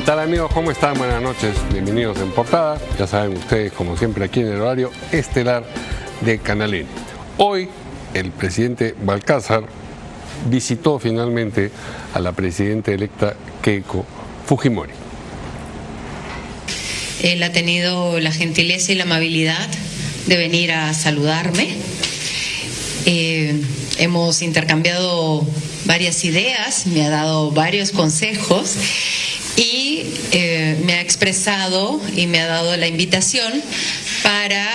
tal amigos? ¿Cómo están? Buenas noches, bienvenidos en Portada. Ya saben ustedes, como siempre, aquí en el horario estelar de Canal N. Hoy el presidente Balcázar visitó finalmente a la presidenta electa Keiko Fujimori. Él ha tenido la gentileza y la amabilidad de venir a saludarme. Hemos intercambiado varias ideas, me ha dado varios consejos y me ha expresado y me ha dado la invitación para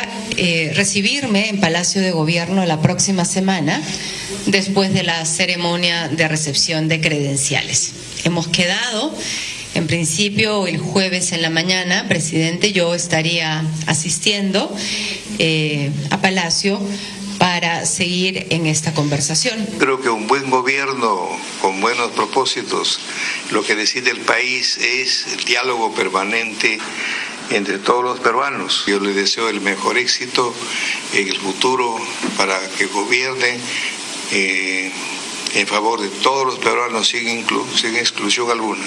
recibirme en Palacio de Gobierno la próxima semana después de la ceremonia de recepción de credenciales. Hemos quedado, en principio, el jueves en la mañana, presidente, yo estaría asistiendo a Palacio para seguir en esta conversación. Creo que un buen gobierno con buenos propósitos, lo que decide el país es el diálogo permanente entre todos los peruanos. Yo les deseo el mejor éxito en el futuro para que gobiernen en favor de todos los peruanos sin exclusión alguna.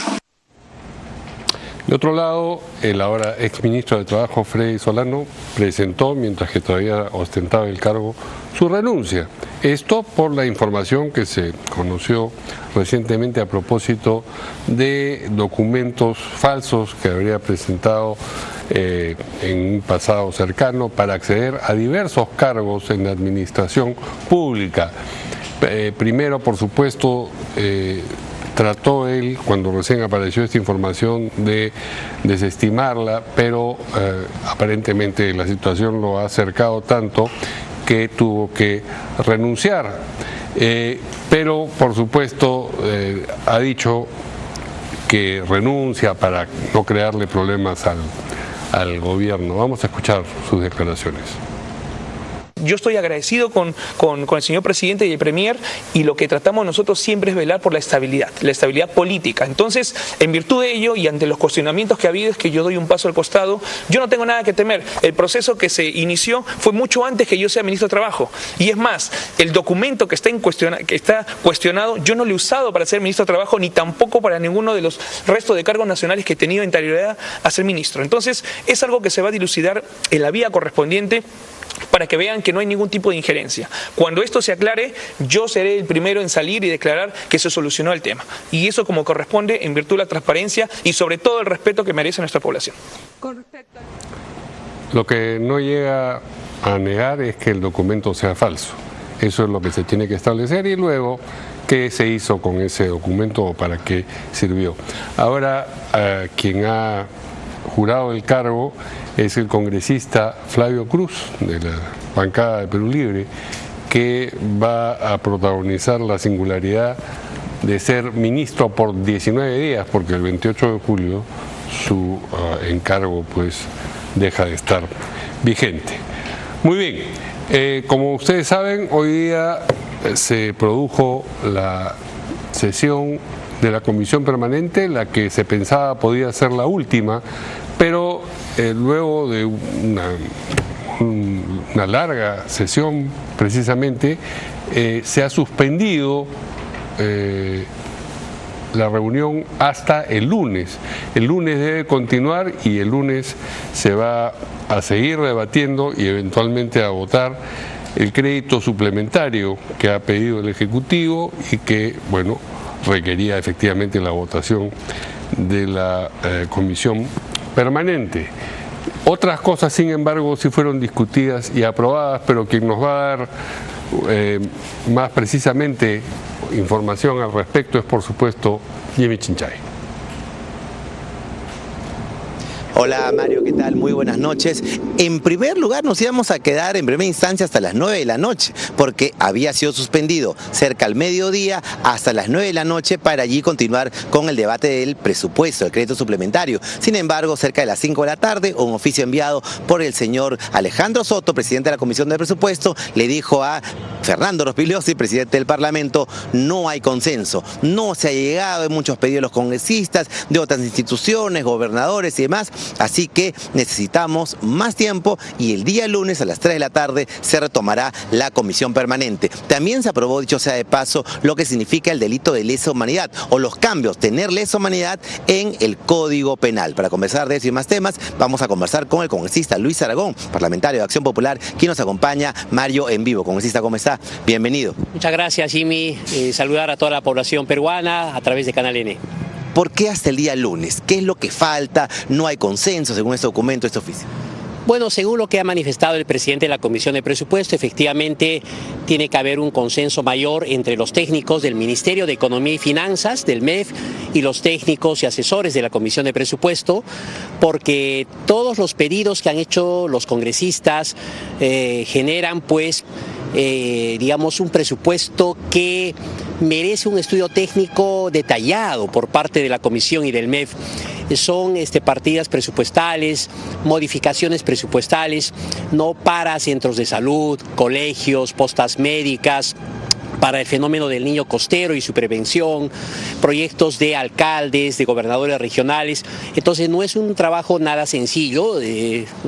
De otro lado, el ahora exministro de Trabajo, Freddy Solano, presentó, mientras que todavía ostentaba el cargo, su renuncia. Esto por la información que se conoció recientemente a propósito de documentos falsos que habría presentado en un pasado cercano para acceder a diversos cargos en la administración pública. Primero, por supuesto, trató él, cuando recién apareció esta información, de desestimarla, pero aparentemente la situación lo ha acercado tanto que tuvo que renunciar. Pero, por supuesto, ha dicho que renuncia para no crearle problemas al gobierno. Vamos a escuchar sus declaraciones. Yo estoy agradecido con el señor presidente y el premier, y lo que tratamos nosotros siempre es velar por la estabilidad política. Entonces, en virtud de ello y ante los cuestionamientos que ha habido, es que yo doy un paso al costado. Yo no tengo nada que temer. El proceso que se inició fue mucho antes que yo sea ministro de Trabajo. Y es más, el documento que está cuestionado, yo no lo he usado para ser ministro de Trabajo, ni tampoco para ninguno de los restos de cargos nacionales que he tenido anterioridad a ser ministro. Entonces, es algo que se va a dilucidar en la vía correspondiente, para que vean que no hay ningún tipo de injerencia. Cuando esto se aclare, yo seré el primero en salir y declarar que se solucionó el tema. Y eso como corresponde en virtud de la transparencia y sobre todo el respeto que merece nuestra población. Lo que no llega a negar es que el documento sea falso. Eso es lo que se tiene que establecer, y luego qué se hizo con ese documento o para qué sirvió. Ahora, quien ha jurado el cargo es el congresista Flavio Cruz, de la bancada de Perú Libre, que va a protagonizar la singularidad de ser ministro por 19 días, porque el 28 de julio su encargo pues deja de estar vigente. Muy bien, como ustedes saben, hoy día se produjo la sesión de la Comisión Permanente, la que se pensaba podía ser la última, pero luego de una larga sesión precisamente, se ha suspendido la reunión hasta el lunes. El lunes debe continuar y el lunes se va a seguir debatiendo y eventualmente a votar el crédito suplementario que ha pedido el Ejecutivo y que, bueno, requería efectivamente la votación de la Comisión Permanente. Otras cosas, sin embargo, sí fueron discutidas y aprobadas, pero quien nos va a dar más precisamente información al respecto es, por supuesto, Jimmy Chinchay. Hola Mario, ¿qué tal? Muy buenas noches. En primer lugar, nos íbamos a quedar en primera instancia hasta las 9 de la noche, porque había sido suspendido cerca al mediodía hasta las 9 de la noche para allí continuar con el debate del presupuesto, el crédito suplementario. Sin embargo, cerca de las 5 de la tarde, un oficio enviado por el señor Alejandro Soto, presidente de la Comisión de Presupuesto, le dijo a Fernando Rospigliosi, presidente del Parlamento, no hay consenso. No se ha llegado, hay muchos pedidos de los congresistas, de otras instituciones, gobernadores y demás, así que necesitamos más tiempo y el día lunes a las 3 de la tarde se retomará la comisión permanente. También se aprobó, dicho sea de paso, lo que significa el delito de lesa humanidad o los cambios, tener lesa humanidad en el Código Penal. Para conversar de eso y más temas, vamos a conversar con el congresista Luis Aragón, parlamentario de Acción Popular, quien nos acompaña, Mario en vivo. Congresista, ¿cómo está? Bienvenido. Muchas gracias, Jimmy. Saludar a toda la población peruana a través de Canal N. ¿Por qué hasta el día lunes? ¿Qué es lo que falta? ¿No hay consenso según este documento, este oficio? Bueno, según lo que ha manifestado el presidente de la Comisión de Presupuesto, efectivamente tiene que haber un consenso mayor entre los técnicos del Ministerio de Economía y Finanzas, del MEF, y los técnicos y asesores de la Comisión de Presupuesto, porque todos los pedidos que han hecho los congresistas generan, pues, digamos, un presupuesto que merece un estudio técnico detallado por parte de la Comisión y del MEF. Son partidas presupuestales, modificaciones presupuestales, no para centros de salud, colegios, postas médicas, para el fenómeno del niño costero y su prevención, proyectos de alcaldes, de gobernadores regionales. Entonces no es un trabajo nada sencillo,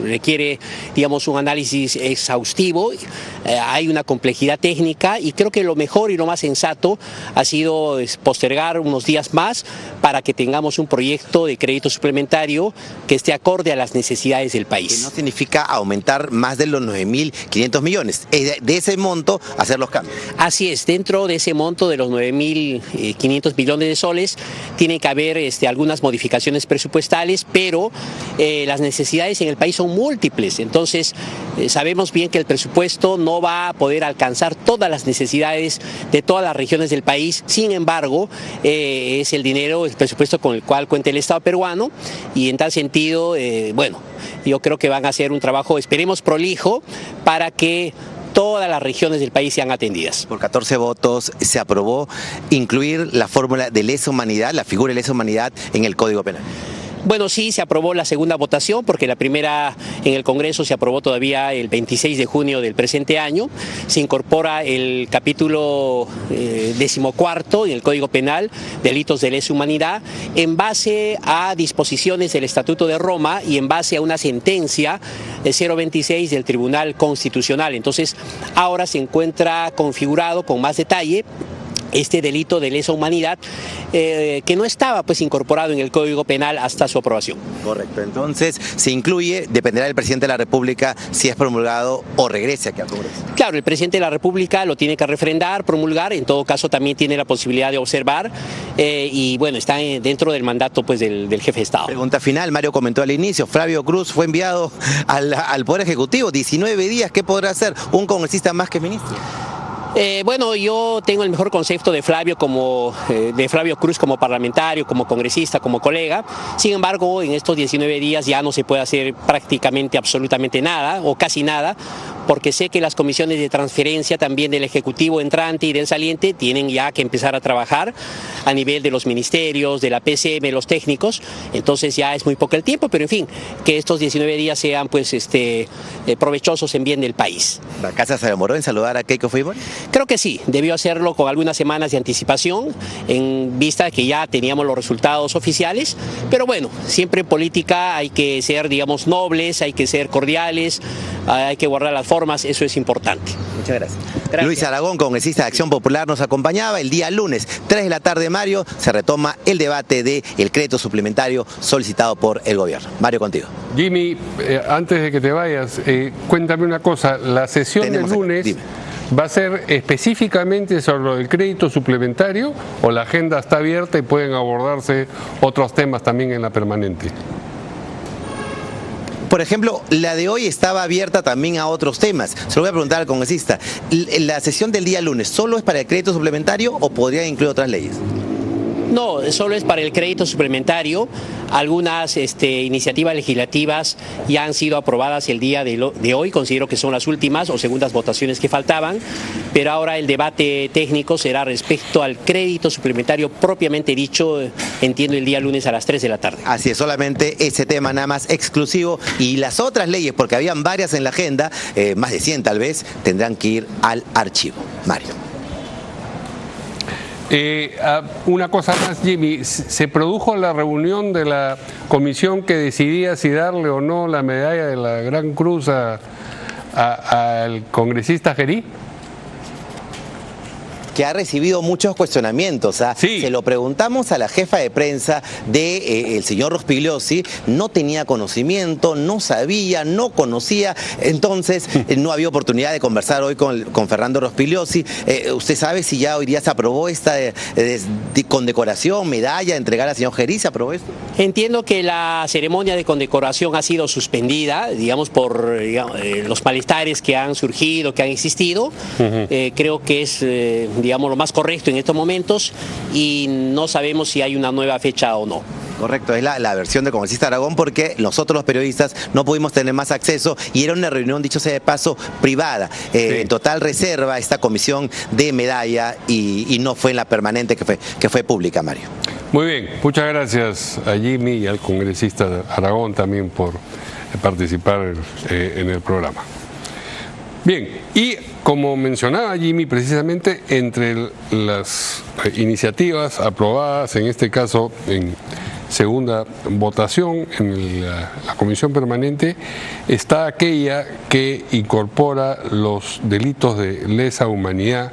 requiere, digamos, un análisis exhaustivo, hay una complejidad técnica y creo que lo mejor y lo más sensato ha sido postergar unos días más para que tengamos un proyecto de crédito suplementario que esté acorde a las necesidades del país. Que no significa aumentar más de los 9.500 millones, de ese monto hacer los cambios. Así es. Dentro de ese monto de los 9.500 millones de soles tiene que haber algunas modificaciones presupuestales, pero las necesidades en el país son múltiples. Entonces sabemos bien que el presupuesto no va a poder alcanzar todas las necesidades de todas las regiones del país. Sin embargo, es el dinero, el presupuesto con el cual cuenta el Estado peruano, y en tal sentido, bueno, yo creo que van a hacer un trabajo, esperemos, prolijo para que todas las regiones del país sean atendidas. Por 14 votos se aprobó incluir la fórmula de lesa humanidad, la figura de lesa humanidad en el Código Penal. Bueno, sí, se aprobó la segunda votación porque la primera en el Congreso se aprobó todavía el 26 de junio del presente año. Se incorpora el capítulo 14 en el Código Penal, delitos de lesa humanidad, en base a disposiciones del Estatuto de Roma y en base a una sentencia 026 del Tribunal Constitucional. Entonces, ahora se encuentra configurado con más detalle este delito de lesa humanidad que no estaba, pues, incorporado en el Código Penal hasta su aprobación. Correcto, entonces se incluye, dependerá del presidente de la República si es promulgado o regrese aquí al Congreso. Claro, el presidente de la República lo tiene que refrendar, promulgar, en todo caso también tiene la posibilidad de observar y bueno, está dentro del mandato, pues, del jefe de Estado. Pregunta final, Mario comentó al inicio, Flavio Cruz fue enviado al Poder Ejecutivo, 19 días, ¿qué podrá hacer un congresista más que ministro? Bueno, yo tengo el mejor concepto de Flavio Cruz como parlamentario, como congresista, como colega. Sin embargo, en estos 19 días ya no se puede hacer prácticamente absolutamente nada o casi nada, porque sé que las comisiones de transferencia también del Ejecutivo entrante y del saliente tienen ya que empezar a trabajar a nivel de los ministerios, de la PCM, los técnicos. Entonces ya es muy poco el tiempo, pero en fin, que estos 19 días sean, pues, provechosos en bien del país. ¿La casa se demoró en saludar a Keiko Fujimori? Creo que sí, debió hacerlo con algunas semanas de anticipación en vista de que ya teníamos los resultados oficiales, pero bueno, siempre en política hay que ser, digamos, nobles, hay que ser cordiales, hay que guardar las formas, eso es importante. Muchas gracias. Luis Aragón, congresista de Acción Popular, nos acompañaba. El día lunes, 3 de la tarde, Mario, se retoma el debate del crédito suplementario solicitado por el gobierno. Mario, contigo. Jimmy, antes de que te vayas, cuéntame una cosa, la sesión del lunes ¿va a ser específicamente sobre lo del crédito suplementario o la agenda está abierta y pueden abordarse otros temas también en la permanente? Por ejemplo, la de hoy estaba abierta también a otros temas. Se lo voy a preguntar al congresista. ¿La sesión del día lunes solo es para el crédito suplementario o podría incluir otras leyes? No, solo es para el crédito suplementario. Algunas iniciativas legislativas ya han sido aprobadas el día de hoy, considero que son las últimas o segundas votaciones que faltaban, pero ahora el debate técnico será respecto al crédito suplementario propiamente dicho, entiendo, el día lunes a las 3 de la tarde. Así es, solamente ese tema nada más exclusivo, y las otras leyes, porque habían varias en la agenda, más de 100 tal vez, tendrán que ir al archivo. Mario. Una cosa más, Jimmy, se produjo la reunión de la comisión que decidía si darle o no la medalla de la Gran Cruz al congresista Gerí, que ha recibido muchos cuestionamientos. Sí. Se lo preguntamos a la jefa de prensa del señor Rospigliosi, no tenía conocimiento, no sabía, no conocía, entonces no había oportunidad de conversar hoy con Fernando Rospigliosi. ¿Usted sabe si ya hoy día se aprobó esta condecoración, medalla, entregar al señor Gerí? ¿Se aprobó esto? Entiendo que la ceremonia de condecoración ha sido suspendida, digamos, por los malestares que han surgido, que han existido. Creo que es digamos, lo más correcto en estos momentos, y no sabemos si hay una nueva fecha o no. Correcto, es la versión de Congresista Aragón, porque nosotros los periodistas no pudimos tener más acceso y era una reunión, dicho sea de paso, privada. Sí. En total reserva esta comisión de medalla y no fue en la permanente que fue pública, Mario. Muy bien, muchas gracias a Jimmy y al congresista Aragón también por participar en el programa. Bien, y como mencionaba Jimmy, precisamente entre las iniciativas aprobadas, en este caso en segunda votación en la comisión permanente, está aquella que incorpora los delitos de lesa humanidad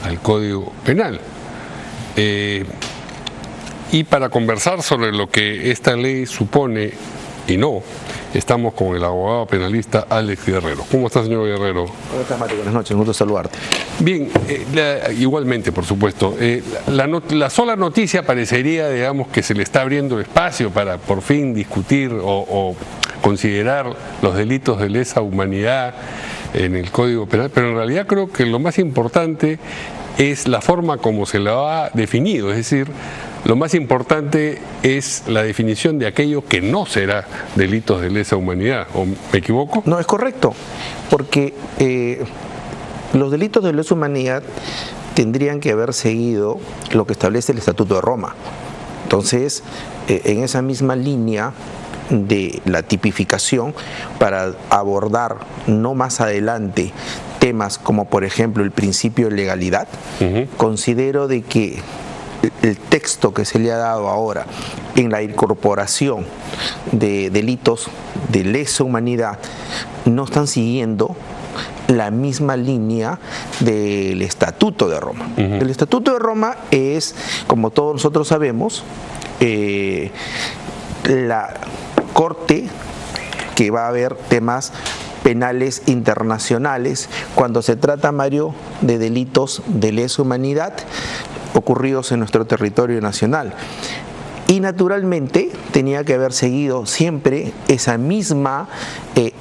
al Código Penal. Y para conversar sobre lo que esta ley supone y no, estamos con el abogado penalista Alex Guerrero. ¿Cómo está, señor Guerrero? ¿Cómo estás, Mario? Buenas noches, un gusto saludarte. Bien, igualmente, por supuesto. La sola noticia parecería, digamos, que se le está abriendo espacio para por fin discutir o considerar los delitos de lesa humanidad en el Código Penal, pero en realidad creo que lo más importante es la forma como se lo ha definido, es decir, lo más importante es la definición de aquello que no será delitos de lesa humanidad. ¿O me equivoco? No, es correcto, porque los delitos de lesa humanidad tendrían que haber seguido lo que establece el Estatuto de Roma. Entonces, en esa misma línea de la tipificación, para abordar no más adelante temas como, por ejemplo, el principio de legalidad, considero de que el texto que se le ha dado ahora en la incorporación de delitos de lesa humanidad no están siguiendo la misma línea del Estatuto de Roma. El Estatuto de Roma es, como todos nosotros sabemos, la Corte que va a ver temas penales internacionales cuando se trata, Mario, de delitos de lesa humanidad ocurridos en nuestro territorio nacional. Y naturalmente tenía que haber seguido siempre esa misma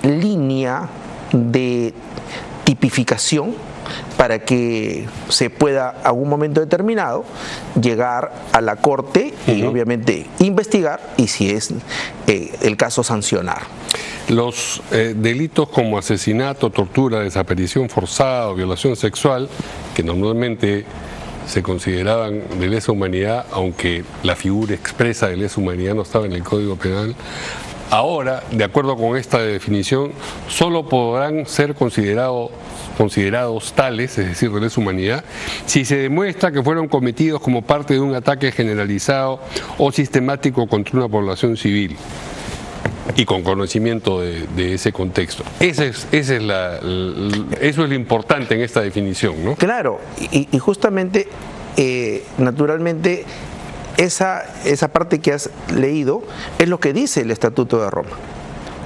línea de tipificación para que se pueda a algún momento determinado llegar a la Corte y obviamente investigar y, si es el caso, sancionar. Los delitos como asesinato, tortura, desaparición forzada o violación sexual, que normalmente se consideraban de lesa humanidad, aunque la figura expresa de lesa humanidad no estaba en el Código Penal, ahora, de acuerdo con esta definición, solo podrán ser considerados tales, es decir, de lesa humanidad, si se demuestra que fueron cometidos como parte de un ataque generalizado o sistemático contra una población civil y con conocimiento de ese contexto. Eso es lo importante en esta definición, ¿no? Claro, y justamente, naturalmente, esa parte que has leído es lo que dice el Estatuto de Roma,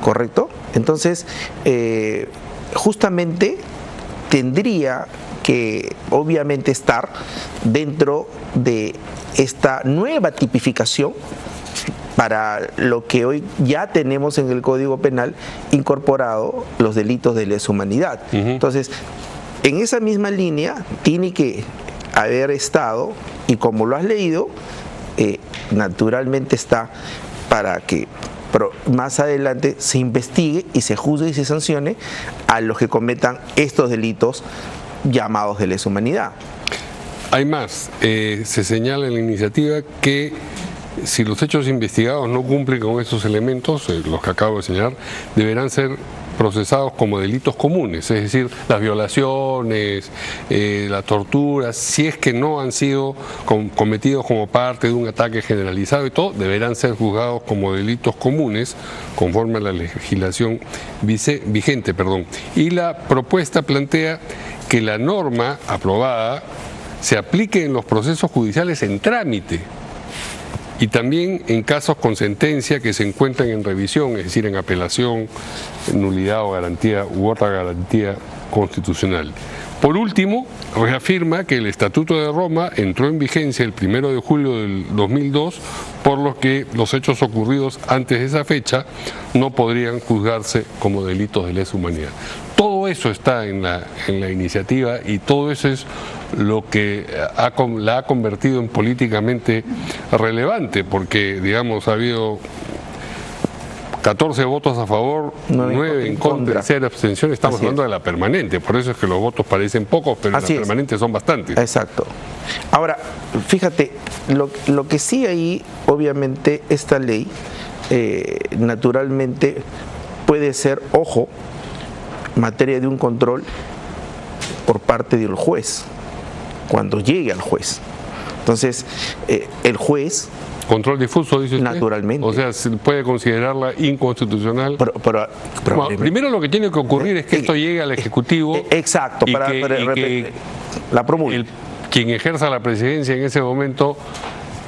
¿correcto? Entonces, justamente tendría que obviamente estar dentro de esta nueva tipificación para lo que hoy ya tenemos en el Código Penal incorporado, los delitos de lesa humanidad. Entonces, en esa misma línea tiene que haber estado, y como lo has leído, naturalmente está para que más adelante se investigue y se juzgue y se sancione a los que cometan estos delitos llamados de lesa humanidad. Hay más, se señala en la iniciativa que si los hechos investigados no cumplen con estos elementos, los que acabo de señalar, deberán ser procesados como delitos comunes, es decir, las violaciones, las torturas, si es que no han sido cometidos como parte de un ataque generalizado y todo, deberán ser juzgados como delitos comunes conforme a la legislación vigente. Y la propuesta plantea que la norma aprobada se aplique en los procesos judiciales en trámite y también en casos con sentencia que se encuentran en revisión, es decir, en apelación, nulidad o garantía u otra garantía constitucional. Por último, reafirma que el Estatuto de Roma entró en vigencia el 1 de julio del 2002, por lo que los hechos ocurridos antes de esa fecha no podrían juzgarse como delitos de lesa humanidad. Todo eso está en la iniciativa y todo eso es lo que la ha convertido en políticamente relevante, porque, digamos, ha habido 14 votos a favor, 9 en contra, 0 abstención. Estamos hablando de la permanente, por eso es que los votos parecen pocos, pero las permanentes son bastantes. Exacto. Ahora, fíjate, lo que sí ahí, obviamente, esta ley, naturalmente, puede ser, ojo, materia de un control por parte del juez, cuando llegue al juez. Entonces, el juez... Control difuso, dice usted. Naturalmente. O sea, se puede considerarla inconstitucional. Bueno, primero lo que tiene que ocurrir es que esto llegue al Ejecutivo. Exacto, para que la promulgue. Quien ejerza la presidencia en ese momento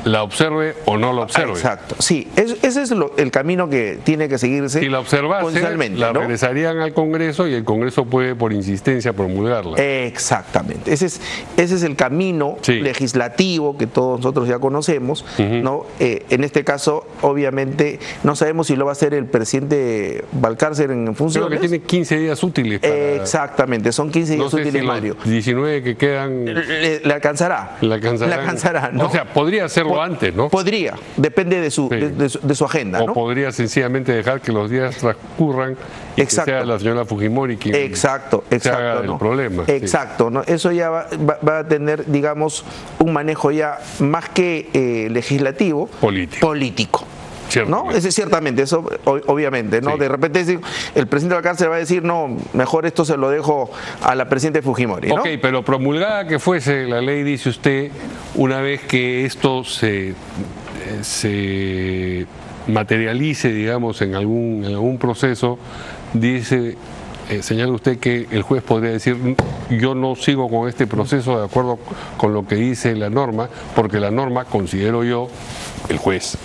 la observe o no la observe. Exacto, sí, ese es el camino que tiene que seguirse. Si la observase, la regresarían al Congreso y el Congreso puede, por insistencia, promulgarla. Exactamente, ese es el camino legislativo que todos nosotros ya conocemos, ¿no? En este caso, obviamente, no sabemos si lo va a hacer el presidente Valcárcel en funciones. Creo que tiene 15 días útiles. Exactamente, son 15 días útiles, si Mario. 19 que quedan... ¿Le alcanzará? Le alcanzará, ¿no? O sea, podría hacerlo antes, ¿no? Podría, depende de su agenda, ¿no? O podría sencillamente dejar que los días transcurran y que sea la señora Fujimori quien se haga el problema. Exacto, ¿no? Eso ya va a tener, digamos, un manejo ya más que legislativo, político. ¿No? Ciertamente, eso obviamente, ¿no? De repente el presidente de la cárcel va a decir, no, mejor esto se lo dejo a la presidenta Fujimori, ¿no? Ok, pero promulgada que fuese la ley, dice usted, una vez que esto se materialice, digamos, en algún proceso, dice, señala usted que el juez podría decir, yo no sigo con este proceso de acuerdo con lo que dice la norma, porque la norma, considero yo, el juez,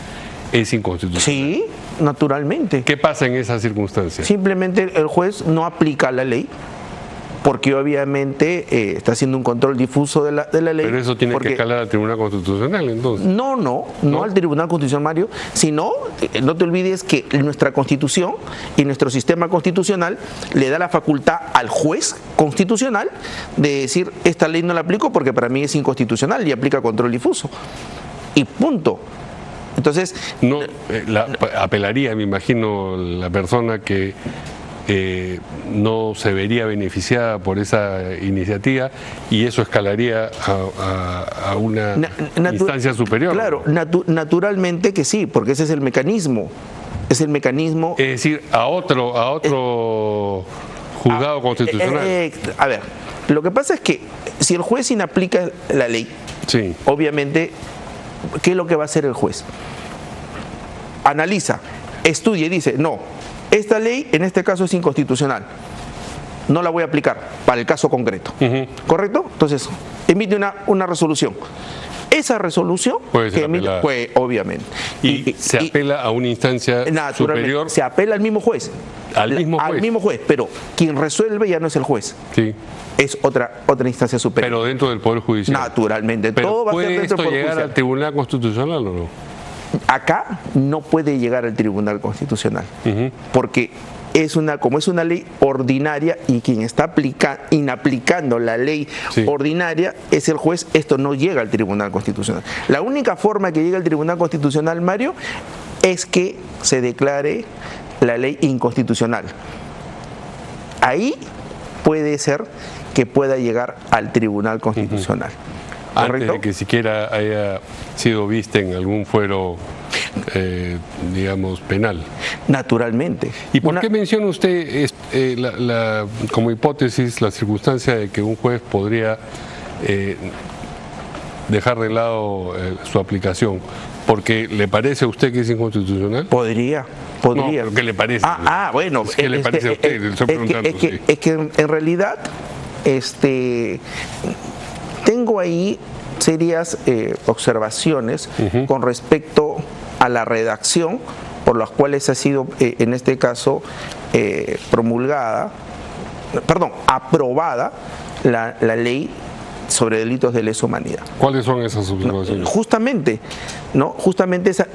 es inconstitucional. Sí, naturalmente. ¿Qué pasa en esas circunstancias? Simplemente el juez no aplica la ley, porque obviamente está haciendo un control difuso de la ley. Pero eso tiene que escalar al Tribunal Constitucional, entonces. No al Tribunal Constitucional, Mario, sino, no te olvides que nuestra Constitución y nuestro sistema constitucional le da la facultad al juez constitucional de decir, esta ley no la aplico porque para mí es inconstitucional y aplica control difuso. Y punto. Entonces, apelaría, me imagino, la persona que no se vería beneficiada por esa iniciativa y eso escalaría a una instancia superior. Claro, naturalmente que sí, porque ese es el mecanismo. Es el mecanismo. Es decir, a otro juzgado constitucional. A ver, lo que pasa es que si el juez inaplica la ley, obviamente, ¿qué es lo que va a hacer el juez? Analiza, estudia y dice, no, esta ley en este caso es inconstitucional, no la voy a aplicar para el caso concreto. ¿Correcto? Entonces, emite una resolución. Esa resolución que emite, obviamente. Y se apela a una instancia superior. Se apela al mismo juez. Al mismo juez, pero quien resuelve ya no es el juez. Sí. Es otra instancia superior. Pero dentro del Poder Judicial. Naturalmente. Pero todo va a ser ¿puede dentro esto del Poder llegar Judicial al Tribunal Constitucional o no? Acá no puede llegar al Tribunal Constitucional, porque como es una ley ordinaria y quien está inaplicando la ley ordinaria es el juez, esto no llega al Tribunal Constitucional. La única forma que llegue al Tribunal Constitucional, Mario, es que se declare la ley inconstitucional. Ahí puede ser que pueda llegar al Tribunal Constitucional. Antes de que siquiera haya sido vista en algún fuero, digamos, penal. Naturalmente. ¿Y por qué menciona usted como hipótesis la circunstancia de que un juez podría dejar de lado su aplicación? ¿Porque le parece a usted que es inconstitucional? Podría. No, ¿pero qué le parece? Bueno. ¿Qué le parece a usted? Le estoy preguntando. Es que en realidad tengo ahí serias observaciones con respecto a la redacción por las cuales ha sido, en este caso, aprobada la ley sobre delitos de lesa humanidad. ¿Cuáles son esas observaciones? Justamente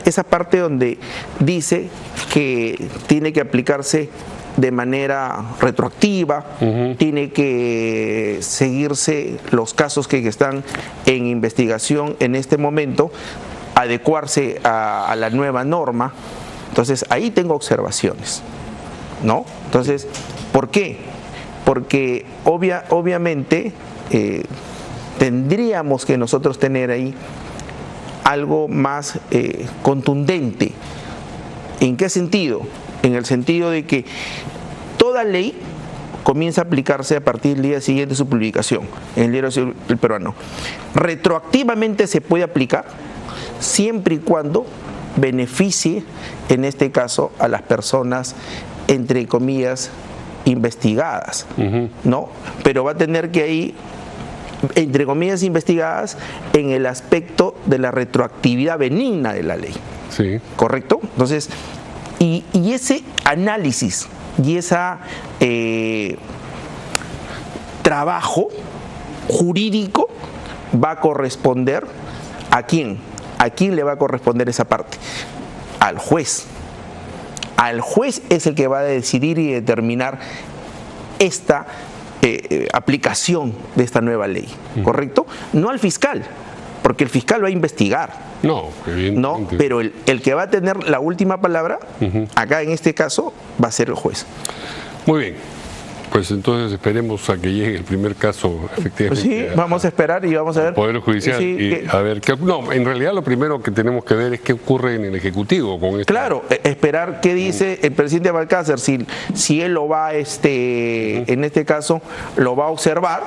esa parte donde dice que tiene que aplicarse de manera retroactiva, tiene que seguirse los casos que están en investigación en este momento, adecuarse a la nueva norma. Entonces ahí tengo observaciones, ¿no? Entonces, ¿por qué? Porque obviamente tendríamos que nosotros tener ahí algo más contundente. ¿En qué sentido? En el sentido de que toda ley comienza a aplicarse a partir del día siguiente de su publicación en el Diario Oficial Peruano. Retroactivamente se puede aplicar siempre y cuando beneficie, en este caso, a las personas, entre comillas, investigadas, ¿no? Pero va a tener que ahí, entre comillas, investigadas en el aspecto de la retroactividad benigna de la ley. Sí. ¿Correcto? Entonces, y ese análisis y ese trabajo jurídico va a corresponder ¿a quién? ¿A quién le va a corresponder esa parte? Al juez. Al juez es el que va a decidir y determinar esta aplicación de esta nueva ley, ¿correcto? No al fiscal, porque el fiscal va a investigar. No, pero el que va a tener la última palabra, acá en este caso, va a ser el juez. Muy bien. Pues entonces esperemos a que llegue el primer caso, efectivamente. Sí, vamos a esperar y vamos a ver. Poder Judicial. Sí, a ver, no, en realidad lo primero que tenemos que ver es qué ocurre en el Ejecutivo con esto. Claro, esperar qué dice el presidente Balcázar, si él lo va, en este caso, lo va a observar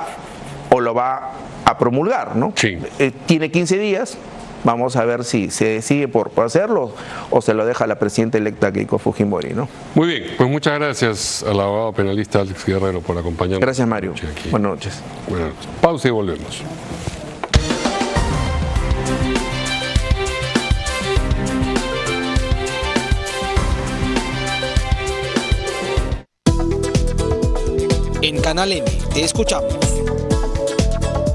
o lo va a promulgar, ¿no? Sí. Tiene 15 días. Vamos a ver si se decide por hacerlo o se lo deja a la presidenta electa Keiko Fujimori, ¿no? Muy bien, pues muchas gracias al abogado penalista Alex Guerrero por acompañarnos. Gracias, Mario. Buenas noches. Buenas noches. Pausa y volvemos. En Canal M te escuchamos.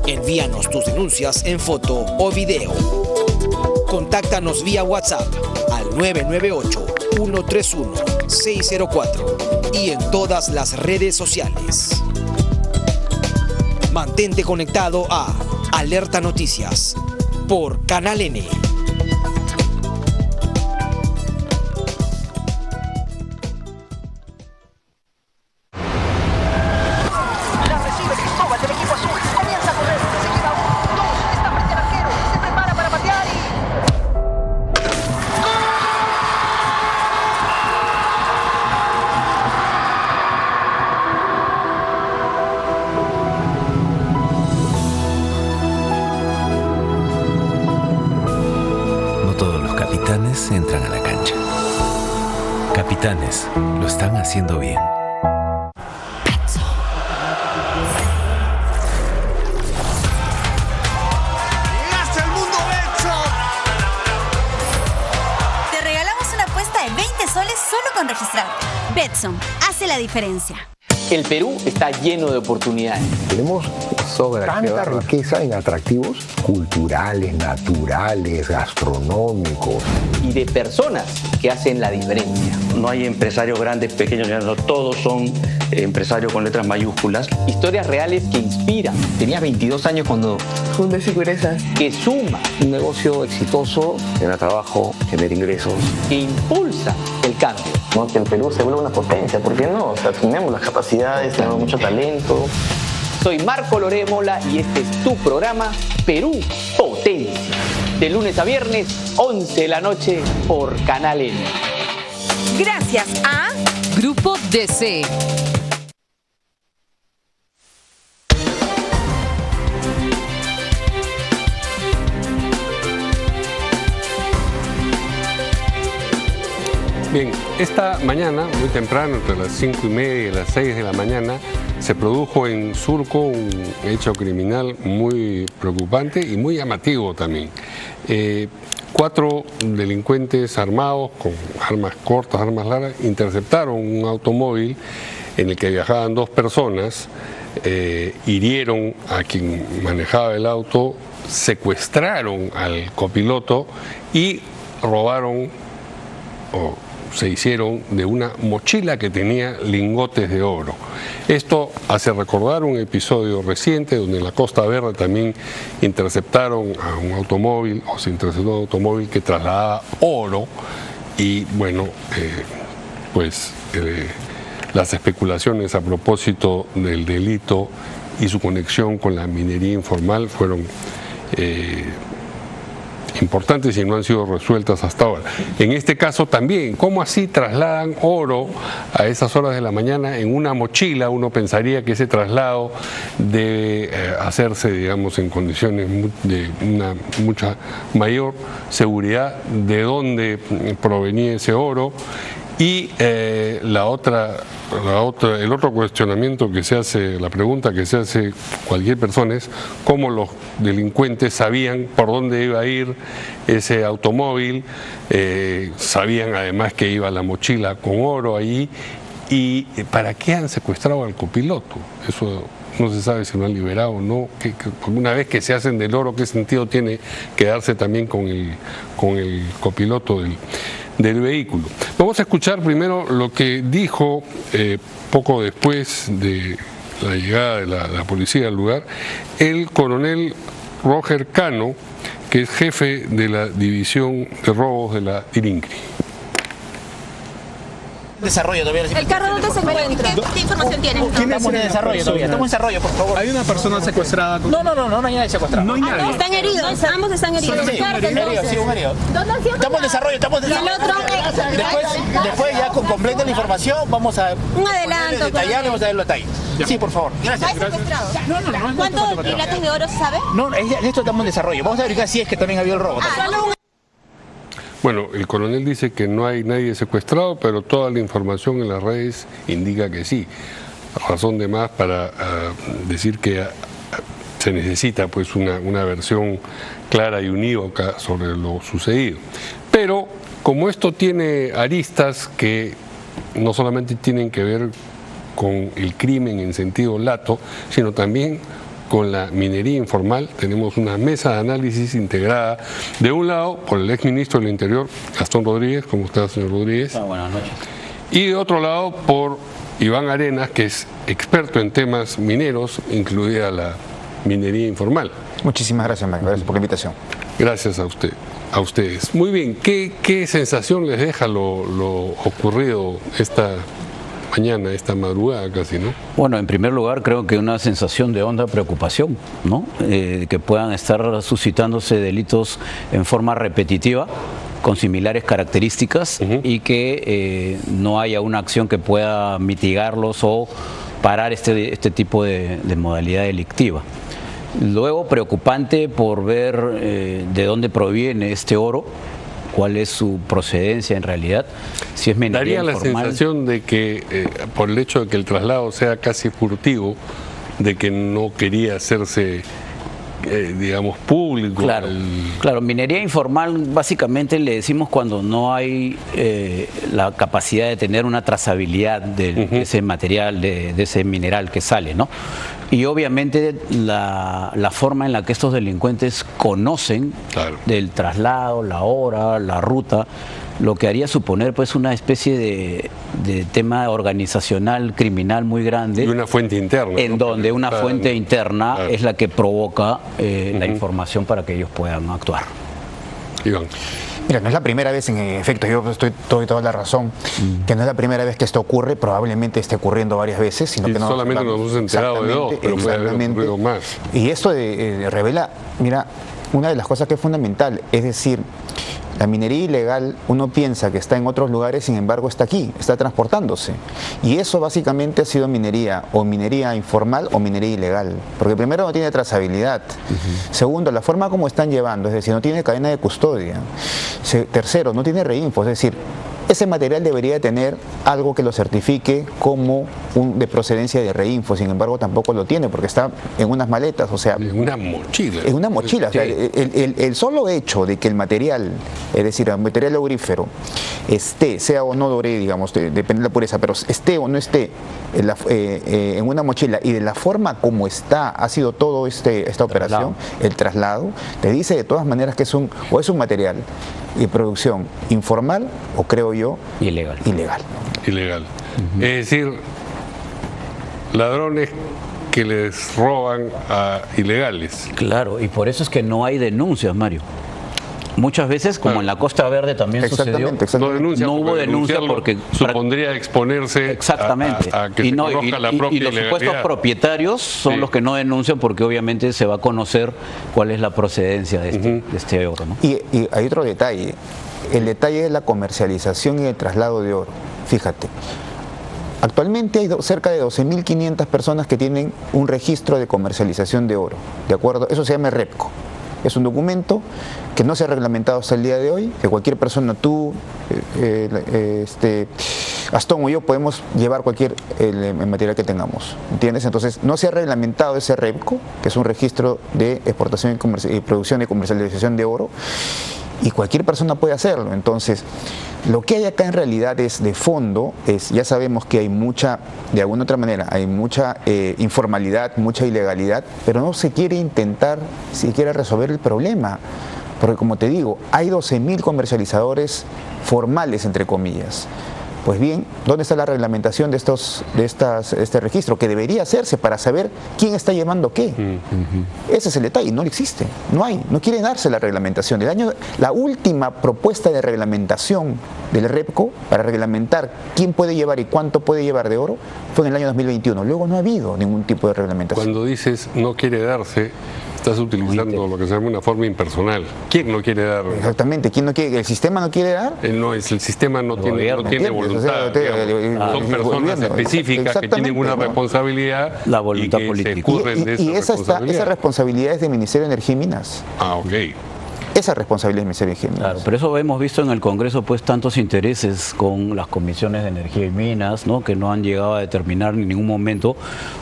Envíanos tus denuncias en foto o video. Contáctanos vía WhatsApp al 998-131-604 y en todas las redes sociales. Mantente conectado a Alerta Noticias por Canal N. Entran a la cancha. Capitanes lo están haciendo bien. ¡Llegaste al mundo Betson! Te regalamos una apuesta de 20 soles solo con registrarte. Betson hace la diferencia. El Perú está lleno de oportunidades. Tenemos tanta riqueza en atractivos culturales, naturales, gastronómicos. Y de personas que hacen la diferencia. no hay empresarios grandes, pequeños, no, todos son empresarios con letras mayúsculas. Historias reales que inspiran. Tenía 22 años cuando Fundé Seguridad. Que suma. un negocio exitoso, genera trabajo, genera ingresos. Que impulsa el cambio. ¿No? Que el Perú se vuelva una potencia, ¿por qué no? O sea, tenemos las capacidades, tenemos mucho talento. Soy Marco Lorémola y este es tu programa Perú Potencia. De lunes a viernes, 11 de la noche por Canal N. Gracias a Grupo DC. Bien, esta mañana, muy temprano, entre las 5:30 y las 6 de la mañana, se produjo en Surco un hecho criminal muy preocupante y muy llamativo también. 4 delincuentes armados con armas cortas, armas largas, interceptaron un automóvil en el que viajaban 2 personas, hirieron a quien manejaba el auto, secuestraron al copiloto y robaron se hicieron de una mochila que tenía lingotes de oro. Esto hace recordar un episodio reciente donde en la Costa Verde también interceptaron a un automóvil, o se interceptó un automóvil que trasladaba oro y bueno, las especulaciones a propósito del delito y su conexión con la minería informal fueron importantes y no han sido resueltas hasta ahora. En este caso también, ¿cómo así trasladan oro a esas horas de la mañana en una mochila? Uno pensaría que ese traslado debe hacerse, digamos, en condiciones de una mucha mayor seguridad, de dónde provenía ese oro. Y el otro cuestionamiento que se hace, la pregunta que se hace cualquier persona es cómo los delincuentes sabían por dónde iba a ir ese automóvil, sabían además que iba la mochila con oro allí, y para qué han secuestrado al copiloto. Eso no se sabe si lo han liberado o no. Una vez que se hacen del oro, ¿qué sentido tiene quedarse también con el copiloto del vehículo? Vamos a escuchar primero lo que dijo poco después de la llegada de la policía al lugar el coronel Roger Cano, que es jefe de la división de robos de la IRINCRI. Desarrollo todavía. ¿El carro dónde se encuentra? ¿Qué información tiene? Estamos en desarrollo todavía. Estamos en desarrollo, por favor. ¿Hay una persona secuestrada? No hay nadie secuestrado. No hay nadie. Están heridos, ambos están heridos. Sí, un herido. Estamos en desarrollo, estamos en desarrollo. ¿Y el otro? Después ya con completa la información vamos a un adelanto, detallar, vamos a ver los detalles. Sí, por favor. Gracias. ¿Cuántos quilates de oro sabe? No, esto estamos en desarrollo. Vamos a verificar si es que también había el robo. Bueno, el coronel dice que no hay nadie secuestrado, pero toda la información en las redes indica que sí. Razón de más para decir que se necesita pues una versión clara y unívoca sobre lo sucedido. Pero como esto tiene aristas que no solamente tienen que ver con el crimen en sentido lato, sino también con la minería informal, tenemos una mesa de análisis integrada, de un lado por el exministro del Interior, Gastón Rodríguez. ¿Cómo está, señor Rodríguez? Buenas noches. Y de otro lado por Iván Arenas, que es experto en temas mineros, incluida la minería informal. Muchísimas gracias, Mario. Gracias por la invitación. Gracias a ustedes. Muy bien, ¿qué sensación les deja lo ocurrido esta mañana, esta madrugada casi, ¿no? Bueno, en primer lugar creo que una sensación de honda preocupación, ¿no? Que puedan estar suscitándose delitos en forma repetitiva, con similares características, y que no haya una acción que pueda mitigarlos o parar este tipo de modalidad delictiva. Luego, preocupante por ver de dónde proviene este oro, cuál es su procedencia en realidad, si es minería informal. Daría la sensación de que por el hecho de que el traslado sea casi furtivo, de que no quería hacerse digamos público. Claro, minería informal básicamente le decimos cuando no hay la capacidad de tener una trazabilidad de ese material, de ese mineral que sale, ¿no? Y obviamente la forma en la que estos delincuentes conocen del traslado, la hora, la ruta, lo que haría suponer pues una especie de tema organizacional, criminal muy grande. Y una fuente interna. En donde una fuente interna es la que provoca la información para que ellos puedan actuar. Iván. Mira, no es la primera vez, en efecto, yo doy toda la razón, que no es la primera vez que esto ocurre, probablemente esté ocurriendo varias veces, sino que no solamente nos hemos enterado de dos, pero puede haber ocurrido más. Y esto revela, mira, una de las cosas que es fundamental, es decir, la minería ilegal, uno piensa que está en otros lugares, sin embargo está aquí, está transportándose. Y eso básicamente ha sido minería, o minería informal o minería ilegal. Porque primero no tiene trazabilidad. Segundo, la forma como están llevando, es decir, no tiene cadena de custodia. Tercero, no tiene reinfo, es decir, ese material debería tener algo que lo certifique como de procedencia de reinfo, sin embargo tampoco lo tiene porque está en unas maletas, o sea... En una mochila. En una mochila, sí. O sea, el solo hecho de que el material, es decir, el material aurífero, sea o no doré, digamos, depende de la pureza, pero esté o no esté en una mochila y de la forma como ha sido todo esta operación, el traslado, te dice de todas maneras que es un material de producción informal o creo yo ilegal. Es decir, ladrones que les roban a ilegales. Claro, y por eso es que no hay denuncias, Mario. Muchas veces, como en la Costa Verde también sucedió, no hubo denuncia porque supondría exponerse a que se conozca la propia y los supuestos propietarios son los que no denuncian porque obviamente se va a conocer cuál es la procedencia de este oro, ¿no? Y hay otro detalle, el detalle es la comercialización y el traslado de oro. Fíjate, actualmente hay cerca de 12.500 personas que tienen un registro de comercialización de oro, ¿de acuerdo? Eso se llama REPCO. Es un documento que no se ha reglamentado hasta el día de hoy, que cualquier persona, tú, Gastón o yo, podemos llevar cualquier material que tengamos, ¿entiendes? Entonces, no se ha reglamentado ese REPCO, que es un registro de exportación y producción y comercialización de oro, y cualquier persona puede hacerlo. Entonces, lo que hay acá en realidad es de fondo, ya sabemos que hay mucha, de alguna otra manera, hay mucha informalidad, mucha ilegalidad, pero no se quiere intentar siquiera resolver el problema. Porque como te digo, hay 12.000 comercializadores formales, entre comillas. Pues bien, ¿dónde está la reglamentación de este registro? Que debería hacerse para saber quién está llevando qué. Ese es el detalle, no existe, no quiere darse la reglamentación. La última propuesta de reglamentación del REPCO para reglamentar quién puede llevar y cuánto puede llevar de oro fue en el año 2021. Luego no ha habido ningún tipo de reglamentación. Cuando dices no quiere darse, estás utilizando lo que se llama una forma impersonal. ¿Quién no quiere dar? Exactamente, ¿quién no quiere? ¿El sistema no quiere dar? El sistema no tiene voluntad. Son personas específicas que tienen una responsabilidad, la voluntad y que política. Se escurren de esa responsabilidad es del Ministerio de Energía y Minas. Ok. Esa responsabilidad del Ministerio de Energía y Minas. Claro, pero eso hemos visto en el Congreso pues tantos intereses con las comisiones de energía y minas, ¿no? Que no han llegado a determinar en ningún momento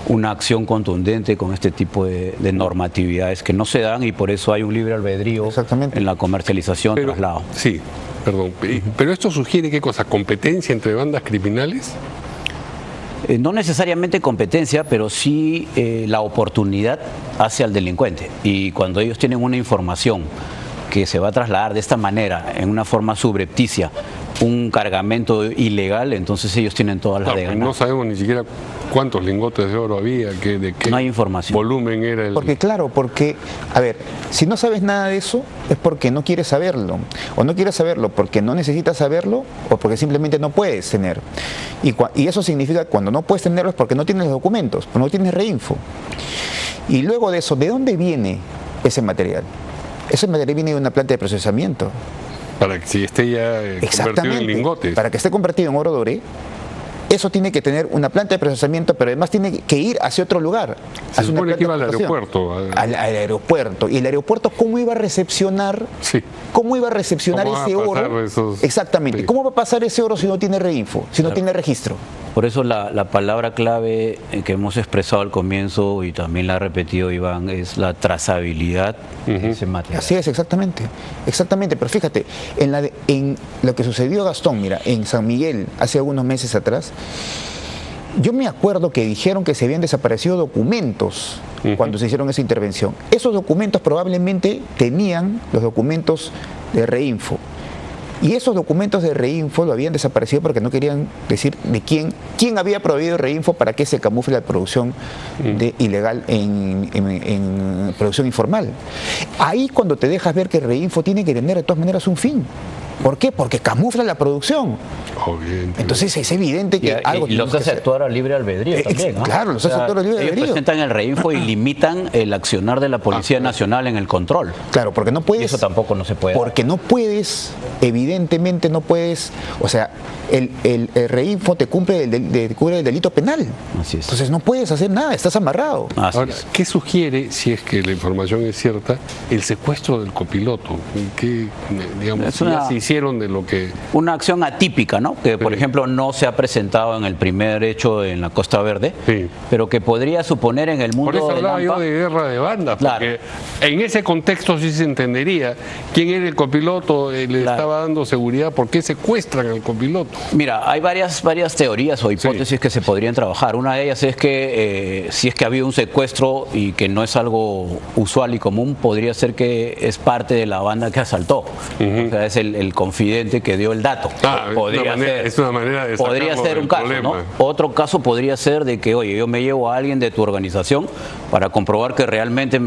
una acción contundente con este tipo de normatividades que no se dan y por eso hay un libre albedrío en la comercialización, traslado. Sí, perdón. Pero esto sugiere ¿qué cosa? ¿Competencia entre bandas criminales? No necesariamente competencia, pero sí la oportunidad hacia el delincuente. Y cuando ellos tienen una información que se va a trasladar de esta manera, en una forma subrepticia, un cargamento ilegal, entonces ellos tienen todas las de ganar. No sabemos ni siquiera cuántos lingotes de oro había, de qué no hay información. Volumen era el... Porque a ver, si no sabes nada de eso, es porque no quieres saberlo. O no quieres saberlo porque no necesitas saberlo, o porque simplemente no puedes tener. Y eso significa que cuando no puedes tenerlo es porque no tienes los documentos, porque no tienes reinfo. Y luego de eso, ¿de dónde viene ese material? Ese material viene de una planta de procesamiento. Para que si esté ya convertido en lingotes. Para que esté convertido en oro doré, eso tiene que tener una planta de procesamiento, pero además tiene que ir hacia otro lugar. Se supone que iba al aeropuerto. Al aeropuerto. ¿Y el aeropuerto cómo iba a recepcionar? Sí. ¿Cómo iba a recepcionar ese oro? Exactamente. Sí. ¿Cómo va a pasar ese oro si no tiene reinfo, si no tiene registro? Por eso la palabra clave que hemos expresado al comienzo y también la ha repetido Iván es la trazabilidad de ese material. Así es, exactamente. Exactamente, pero fíjate, en lo que sucedió, Gastón, mira, en San Miguel hace algunos meses atrás, yo me acuerdo que dijeron que se habían desaparecido documentos cuando se hicieron esa intervención. Esos documentos probablemente tenían los documentos de reinfo. Y esos documentos de Reinfo lo habían desaparecido porque no querían decir de quién había prohibido Reinfo para que se camufle la producción ilegal en producción informal. Ahí cuando te dejas ver que Reinfo tiene que tener de todas maneras un fin. ¿Por qué? Porque camufla la producción. Entonces es evidente que algo y los hace actuar a libre albedrío también, ¿no? Claro, los hace actuar a libre albedrío. Ellos presentan el Reinfo y limitan el accionar de la Policía Nacional en el control. Claro, porque no puedes... Y eso tampoco no se puede. Porque no puedes, evidentemente no puedes... O sea, el Reinfo te cubre el delito penal. Así es. Entonces no puedes hacer nada, estás amarrado. Ahora, ¿qué sugiere, si es que la información es cierta, el secuestro del copiloto? ¿Qué, digamos, ya se hicieron de lo que... Una acción atípica, ¿no? Que, por ejemplo, no se ha presentado en el primer hecho en la Costa Verde, pero que podría suponer en el mundo Por eso hablaba de Lampa, yo de guerra de bandas, porque en ese contexto sí se entendería quién era el copiloto, le estaba dando seguridad, ¿por qué secuestran al copiloto? Mira, hay varias teorías o hipótesis que se podrían trabajar. Una de ellas es que si es que ha habido un secuestro y que no es algo usual y común, podría ser que es parte de la banda que asaltó. O sea, es el confidente que dio el dato. Es una manera de podría ser un caso, ¿no? Otro caso podría ser de que, oye, yo me llevo a alguien de tu organización para comprobar que realmente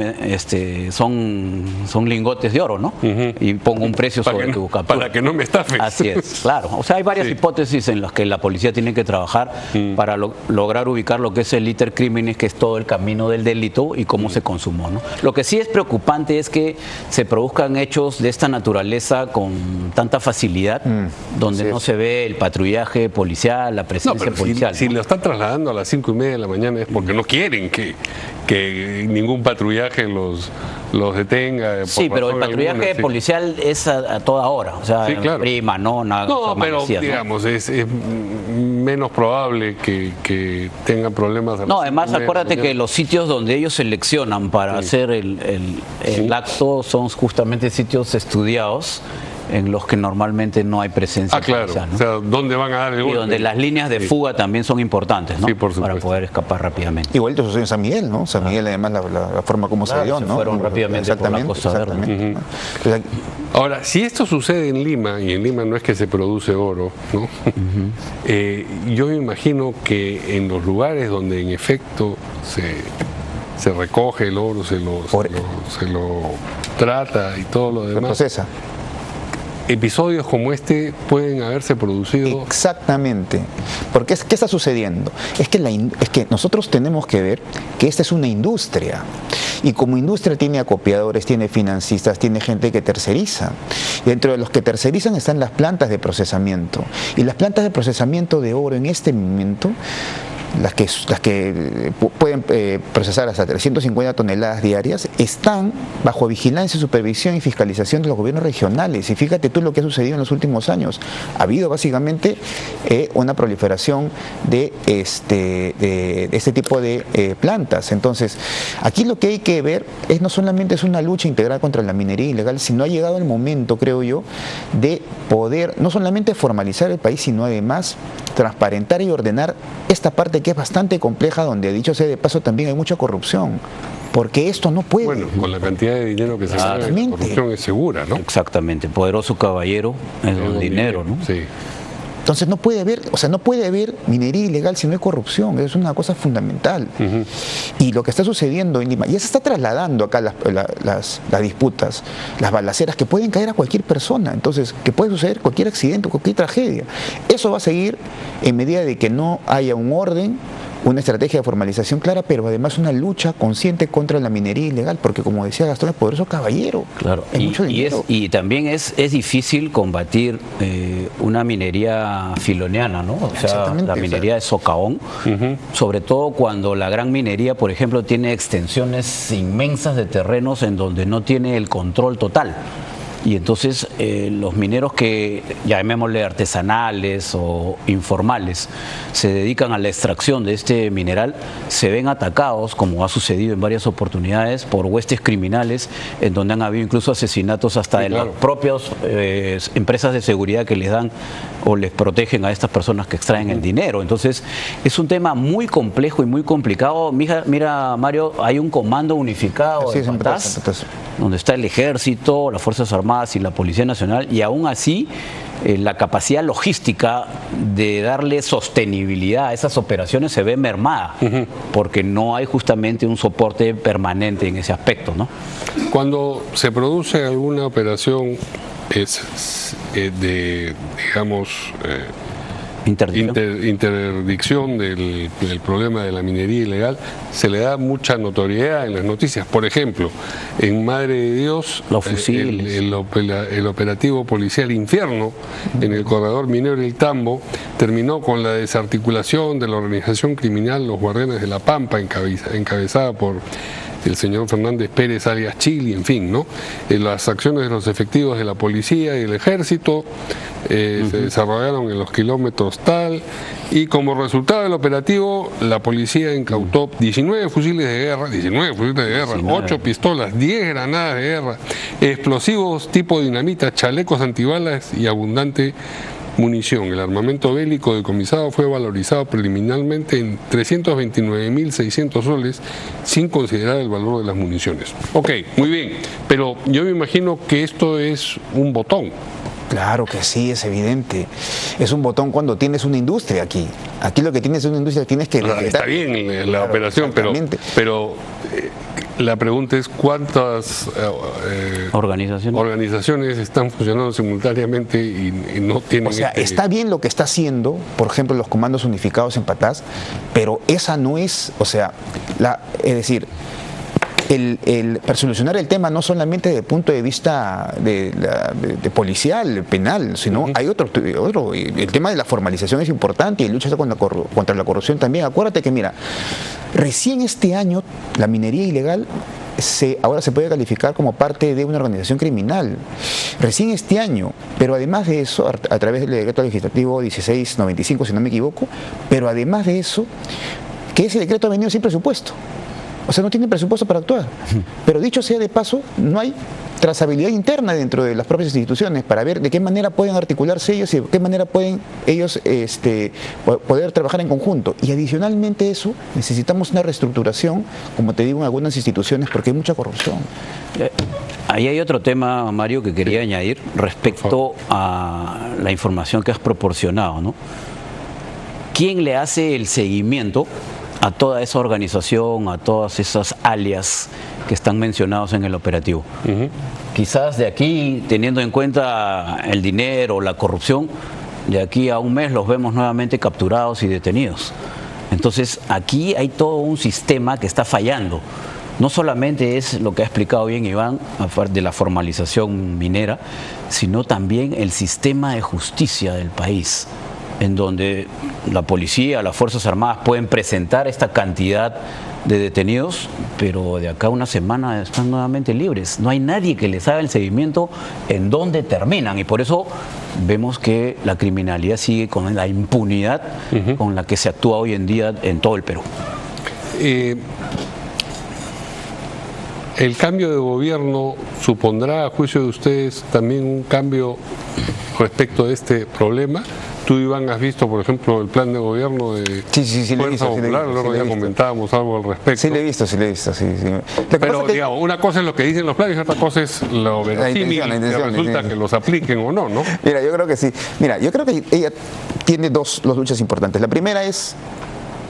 son lingotes de oro, ¿no? Y pongo un precio sobre tu captura. Para que no me estafes. Así es, claro. O sea, hay varias hipótesis en las que la policía tiene que trabajar para lograr ubicar lo que es el iter criminis, que es todo el camino del delito y cómo se consumó, ¿no? Lo que sí es preocupante es que se produzcan hechos de esta naturaleza con tanta facilidad, donde no se ve el patrullaje policial, la presencia policial. Si lo están trasladando a las 5:30 de la mañana es porque no quieren que ningún patrullaje los detenga. Sí, pero el patrullaje policial es a toda hora, o sea, prima, no, nada. No, pero digamos, es menos probable que tengan problemas. No, además acuérdate que los sitios donde ellos seleccionan para hacer el acto son justamente sitios estudiados en los que normalmente no hay presencia policial, ¿no? O sea, ¿dónde van a dar el golpe? Y donde las líneas de fuga también son importantes, ¿no? Para poder escapar rápidamente. Igual te sucedió en San Miguel, ¿no? San Miguel, además, la forma como se dio, ¿no? Fueron rápidamente por la Costa Verde. Ahora, si esto sucede en Lima, y en Lima no es que se produce oro, ¿no? Yo me imagino que en los lugares donde en efecto se recoge el oro, se lo trata y todo lo demás. Se procesa. Episodios como este pueden haberse producido. Exactamente. Porque ¿qué está sucediendo? Es que nosotros tenemos que ver que esta es una industria. Y como industria tiene acopiadores, tiene financistas, tiene gente que terceriza. Y dentro de los que tercerizan están las plantas de procesamiento. Y las plantas de procesamiento de oro en este momento, las que pueden procesar hasta 350 toneladas diarias, están bajo vigilancia, supervisión y fiscalización de los gobiernos regionales. Y fíjate tú lo que ha sucedido en los últimos años. Ha habido básicamente una proliferación de este tipo de plantas. Entonces, aquí lo que hay que ver no solamente es una lucha integral contra la minería ilegal, sino ha llegado el momento, creo yo, de poder no solamente formalizar el país, sino además transparentar y ordenar esta parte que es bastante compleja, donde, dicho sea de paso, también hay mucha corrupción, porque esto no puede... Bueno, con la cantidad de dinero que se gana, la corrupción es segura, ¿no? Exactamente, poderoso caballero es don dinero, ¿no? Sí. Entonces no puede haber minería ilegal si no hay corrupción, es una cosa fundamental. Y lo que está sucediendo en Lima, ya se está trasladando acá las disputas, las balaceras que pueden caer a cualquier persona, entonces que puede suceder cualquier accidente, cualquier tragedia. Eso va a seguir en medida de que no haya un orden, una estrategia de formalización clara, pero además una lucha consciente contra la minería ilegal, porque como decía Gastón, es poderoso caballero. Claro, y también es difícil combatir una minería filoniana, ¿no? O sea, la minería de socavón, sobre todo cuando la gran minería, por ejemplo, tiene extensiones inmensas de terrenos en donde no tiene el control total. Y entonces los mineros que, llamémosle artesanales o informales, se dedican a la extracción de este mineral, se ven atacados, como ha sucedido en varias oportunidades, por huestes criminales, en donde han habido incluso asesinatos hasta de las propias empresas de seguridad que les dan o les protegen a estas personas que extraen el dinero. Entonces es un tema muy complejo y muy complicado. Mira, Mario, hay un comando unificado en Patás donde está el Ejército, las Fuerzas Armadas y la Policía Nacional, y aún así la capacidad logística de darle sostenibilidad a esas operaciones se ve mermada, porque no hay justamente un soporte permanente en ese aspecto, ¿no? Cuando se produce alguna operación de, digamos, interdicción del problema de la minería ilegal, se le da mucha notoriedad en las noticias. Por ejemplo, en Madre de Dios, el operativo policial Infierno en el corredor minero El Tambo terminó con la desarticulación de la organización criminal Los Guardianes de la Pampa, encabezada por el señor Fernández Pérez alias Chili, en fin, ¿no? Las acciones de los efectivos de la policía y el ejército se desarrollaron en los kilómetros tal, y como resultado del operativo, la policía incautó 19 fusiles de guerra, 8 pistolas, 10 granadas de guerra, explosivos tipo dinamita, chalecos antibalas y abundante munición. El armamento bélico decomisado fue valorizado preliminarmente en 329.600 soles, sin considerar el valor de las municiones. Ok, muy bien, pero yo me imagino que esto es un botón. Claro que sí, es evidente. Es un botón cuando tienes una industria aquí. Aquí lo que tienes es una industria, tienes que... Está bien la operación, pero la pregunta es cuántas organizaciones están funcionando simultáneamente y no tienen... O sea, está bien lo que está haciendo, por ejemplo, los comandos unificados en Patás, pero esa no es, o sea, es decir... para solucionar el tema no solamente desde el punto de vista de policial, penal, sino hay otro. El tema de la formalización es importante y lucha contra la corrupción también. Acuérdate que, mira, recién este año la minería ilegal ahora se puede calificar como parte de una organización criminal. Recién este año, pero además de eso, a través del decreto legislativo 1695, si no me equivoco, pero además de eso, que ese decreto ha venido sin presupuesto. O sea, no tienen presupuesto para actuar. Pero dicho sea de paso, no hay trazabilidad interna dentro de las propias instituciones para ver de qué manera pueden articularse ellos y de qué manera pueden ellos poder trabajar en conjunto. Y adicionalmente eso, necesitamos una reestructuración, como te digo, en algunas instituciones, porque hay mucha corrupción. Ahí hay otro tema, Mario, que quería añadir respecto a la información que has proporcionado, ¿no? ¿Quién le hace el seguimiento a toda esa organización, a todas esas alias que están mencionados en el operativo? Quizás de aquí, teniendo en cuenta el dinero, la corrupción, de aquí a un mes los vemos nuevamente capturados y detenidos. Entonces aquí hay todo un sistema que está fallando. No solamente es lo que ha explicado bien Iván, de la formalización minera, sino también el sistema de justicia del país, en donde la policía, las Fuerzas Armadas pueden presentar esta cantidad de detenidos, pero de acá a una semana están nuevamente libres. No hay nadie que les haga el seguimiento en dónde terminan, y por eso vemos que la criminalidad sigue con la impunidad con la que se actúa hoy en día en todo el Perú. ¿El cambio de gobierno supondrá, a juicio de ustedes, también un cambio respecto de este problema? Tú, Iván, has visto, por ejemplo, el plan de gobierno de Fuerza Popular, luego ya comentábamos algo al respecto. Sí, lo he visto. Pero, digamos, una cosa es lo que dicen los planes y otra cosa es lo verosímil, que resulta que los apliquen o no, ¿no? Mira, yo creo que sí. Mira, yo creo que ella tiene dos luchas importantes. La primera es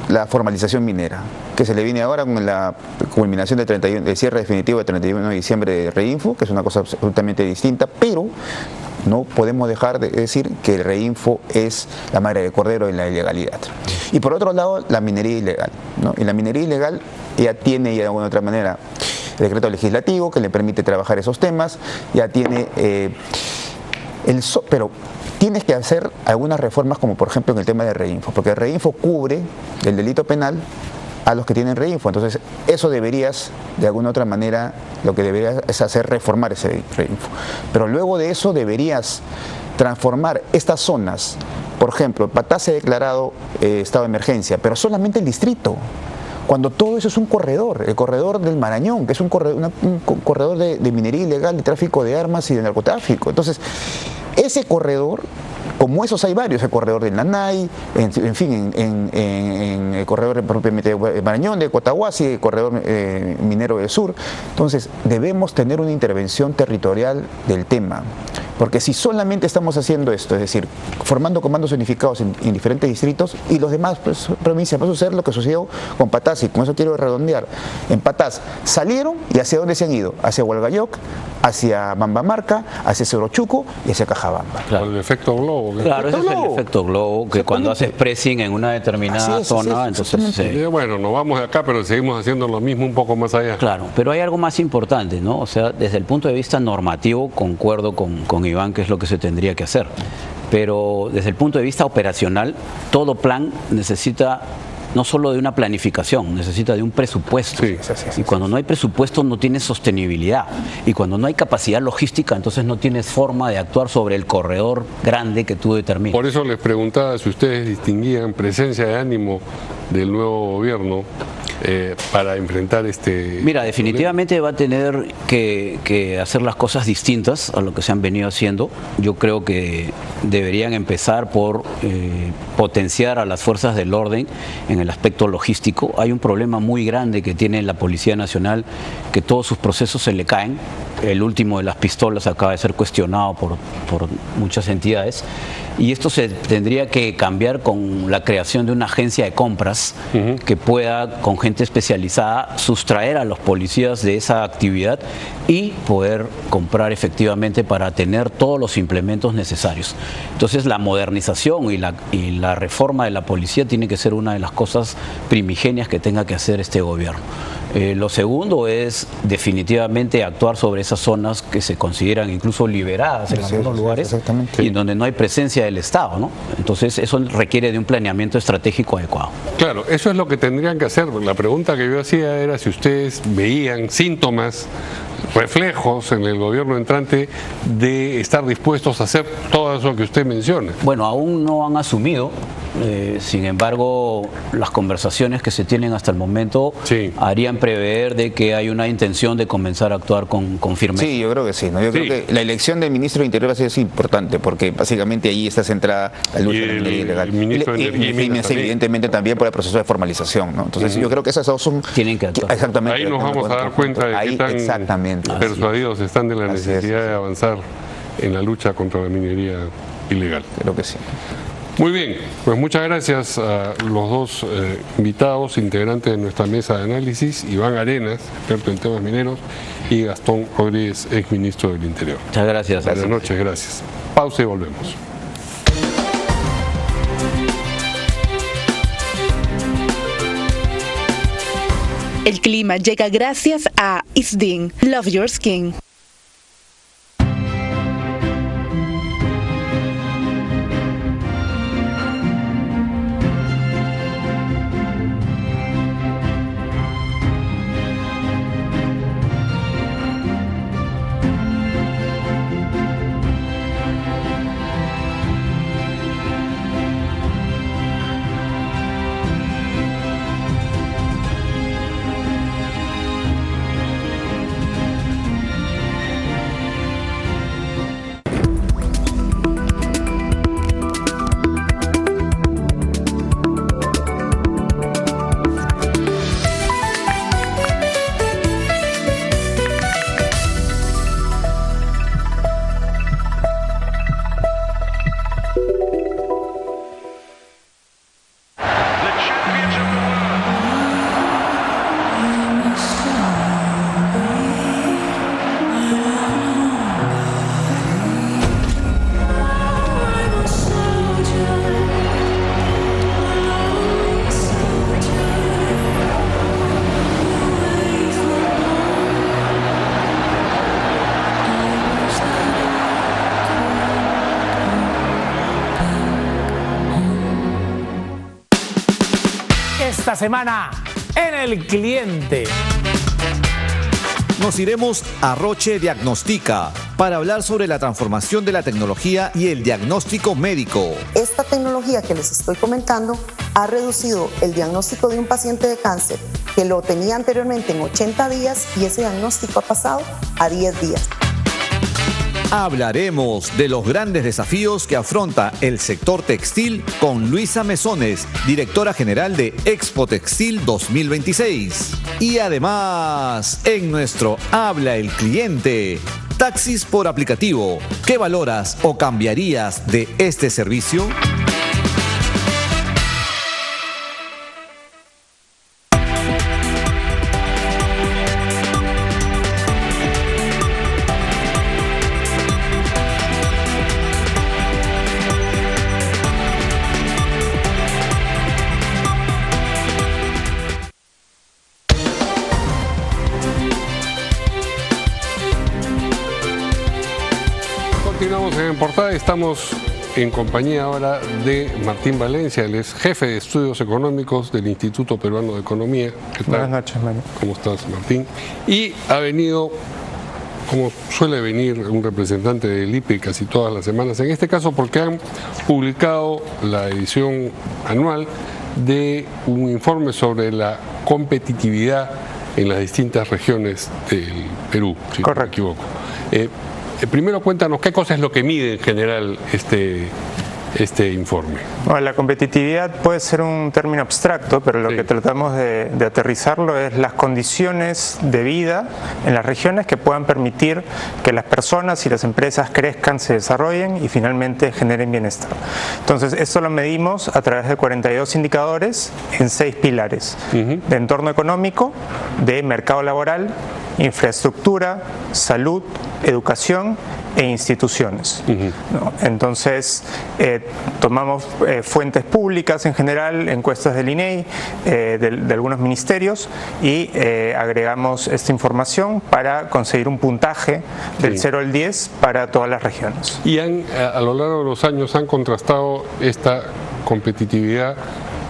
la formalización minera, que se le viene ahora con la culminación del cierre definitivo de 31 de diciembre de Reinfo, que es una cosa absolutamente distinta, pero no podemos dejar de decir que el Reinfo es la madre de cordero en la ilegalidad. Y por otro lado, la minería ilegal, ¿no? Y la minería ilegal ya tiene de alguna otra manera el decreto legislativo que le permite trabajar esos temas, ya tiene pero tienes que hacer algunas reformas, como por ejemplo en el tema de Reinfo, porque el Reinfo cubre el delito penal a los que tienen Reinfo. Entonces, eso deberías, de alguna otra manera, lo que deberías es hacer reformar ese Reinfo. Pero luego de eso deberías transformar estas zonas. Por ejemplo, Patás se ha declarado estado de emergencia, pero solamente el distrito, cuando todo eso es un corredor, el corredor del Marañón, que es un corredor de minería ilegal, de tráfico de armas y de narcotráfico. Entonces, ese corredor Como esos hay varios, el corredor del Nanay, en fin, en el corredor propiamente de Marañón, de Cotahuasi, el corredor minero del sur. Entonces, debemos tener una intervención territorial del tema. Porque si solamente estamos haciendo esto, es decir, formando comandos unificados en diferentes distritos y los demás provincias, va a suceder lo que sucedió con Patás, y con eso quiero redondear. En Patás salieron y ¿hacia dónde se han ido? Hacia Hualgayoc, hacia Bambamarca, hacia Sorochuco y hacia Cajabamba. Claro. El efecto globo. Claro, ese es el efecto globo, que cuando haces pressing en una determinada zona, entonces... Bueno, nos vamos de acá, pero seguimos haciendo lo mismo un poco más allá. Claro, pero hay algo más importante, ¿no? O sea, desde el punto de vista normativo, concuerdo con Iván, que es lo que se tendría que hacer. Pero desde el punto de vista operacional, todo plan necesita no solo de una planificación, necesita de un presupuesto. Y cuando no hay presupuesto no tienes sostenibilidad. Y cuando no hay capacidad logística, entonces no tienes forma de actuar sobre el corredor grande que tú determinas. Por eso les preguntaba si ustedes distinguían presencia de ánimo del nuevo gobierno para enfrentar este... Mira, definitivamente va a tener que hacer las cosas distintas a lo que se han venido haciendo. Yo creo que deberían empezar por potenciar a las fuerzas del orden en el aspecto logístico. Hay un problema muy grande que tiene la Policía Nacional, que todos sus procesos se le caen. El último de las pistolas acaba de ser cuestionado por muchas entidades. Y esto se tendría que cambiar con la creación de una agencia de compras que pueda, con gente especializada, sustraer a los policías de esa actividad y poder comprar efectivamente para tener todos los implementos necesarios. Entonces la modernización y la reforma de la policía tiene que ser una de las cosas primigenias que tenga que hacer este gobierno. Lo segundo es definitivamente actuar sobre esas zonas que se consideran incluso liberadas en algunos lugares y en donde no hay presencia del Estado, ¿no? Entonces eso requiere de un planeamiento estratégico adecuado. Claro, eso es lo que tendrían que hacer. La pregunta que yo hacía era si ustedes veían síntomas, reflejos en el gobierno entrante de estar dispuestos a hacer todo eso que usted menciona. Bueno, aún no han asumido. Sin embargo, las conversaciones que se tienen hasta el momento harían prever de que hay una intención de comenzar a actuar con firmeza. Sí, yo creo que sí, ¿no? Yo creo que la elección del ministro de Interior va a ser importante porque básicamente ahí está centrada la lucha de la minería ilegal. Y evidentemente también por el proceso de formalización, ¿no? Entonces yo creo que esas dos son... Tienen que actuar. Exactamente. Ahí nos vamos a dar cuenta de qué tan persuadidos están de la necesidad de avanzar en la lucha contra la minería ilegal. Creo que sí. Muy bien, pues muchas gracias a los dos invitados, integrantes de nuestra mesa de análisis, Iván Arenas, experto en temas mineros, y Gastón Rodríguez, exministro del Interior. Muchas gracias. Buenas noches, gracias. Pausa y volvemos. El clima llega gracias a Isdin, Love Your Skin. Esta semana en El Cliente. Nos iremos a Roche Diagnostica para hablar sobre la transformación de la tecnología y el diagnóstico médico. Esta tecnología que les estoy comentando ha reducido el diagnóstico de un paciente de cáncer que lo tenía anteriormente en 80 días y ese diagnóstico ha pasado a 10 días. Hablaremos de los grandes desafíos que afronta el sector textil con Luisa Mesones, directora general de Expo Textil 2026. Y además, en nuestro Habla el Cliente, taxis por aplicativo. ¿Qué valoras o cambiarías de este servicio? Continuamos en Portada, estamos en compañía ahora de Martín Valencia, él es jefe de estudios económicos del Instituto Peruano de Economía. ¿Qué tal? Buenas noches, Mario. ¿Cómo estás, Martín? Y ha venido, como suele venir, un representante del IPE casi todas las semanas, en este caso porque han publicado la edición anual de un informe sobre la competitividad en las distintas regiones del Perú, si no me equivoco. Primero cuéntanos qué cosa es lo que mide en general este informe. Bueno, la competitividad puede ser un término abstracto, pero lo que tratamos de aterrizarlo es las condiciones de vida en las regiones que puedan permitir que las personas y las empresas crezcan, se desarrollen y finalmente generen bienestar. Entonces, esto lo medimos a través de 42 indicadores en 6 pilares: de entorno económico, de mercado laboral, infraestructura, salud, educación e instituciones. ¿No? Entonces, tomamos fuentes públicas en general, encuestas del INEI, de algunos ministerios, y agregamos esta información para conseguir un puntaje del 0 al 10 para todas las regiones. Y a lo largo de los años han contrastado esta competitividad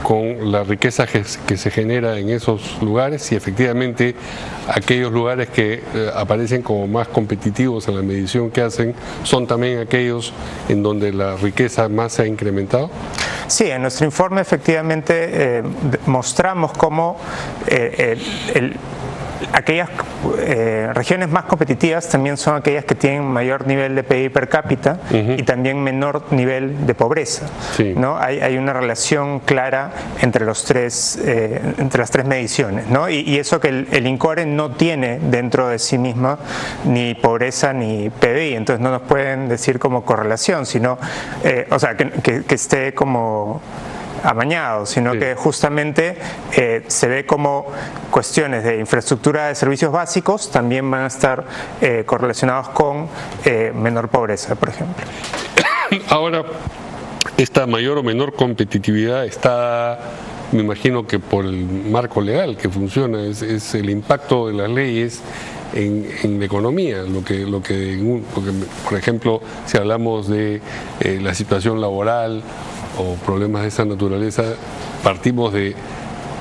con la riqueza que se genera en esos lugares, y efectivamente aquellos lugares que aparecen como más competitivos en la medición que hacen son también aquellos en donde la riqueza más se ha incrementado. Sí, en nuestro informe efectivamente mostramos cómo aquellas regiones más competitivas también son aquellas que tienen mayor nivel de PIB per cápita y también menor nivel de pobreza. ¿No? Hay una relación clara entre las tres mediciones, ¿no? Y eso que el INCORE no tiene dentro de sí misma ni pobreza ni PBI, entonces no nos pueden decir como correlación, sino, o sea, que esté como amañado, sino que justamente se ve como cuestiones de infraestructura de servicios básicos también van a estar correlacionados con menor pobreza, por ejemplo. Ahora, esta mayor o menor competitividad está, me imagino que por el marco legal que funciona, es el impacto de las leyes en la economía, porque, por ejemplo, si hablamos de la situación laboral o problemas de esa naturaleza, partimos de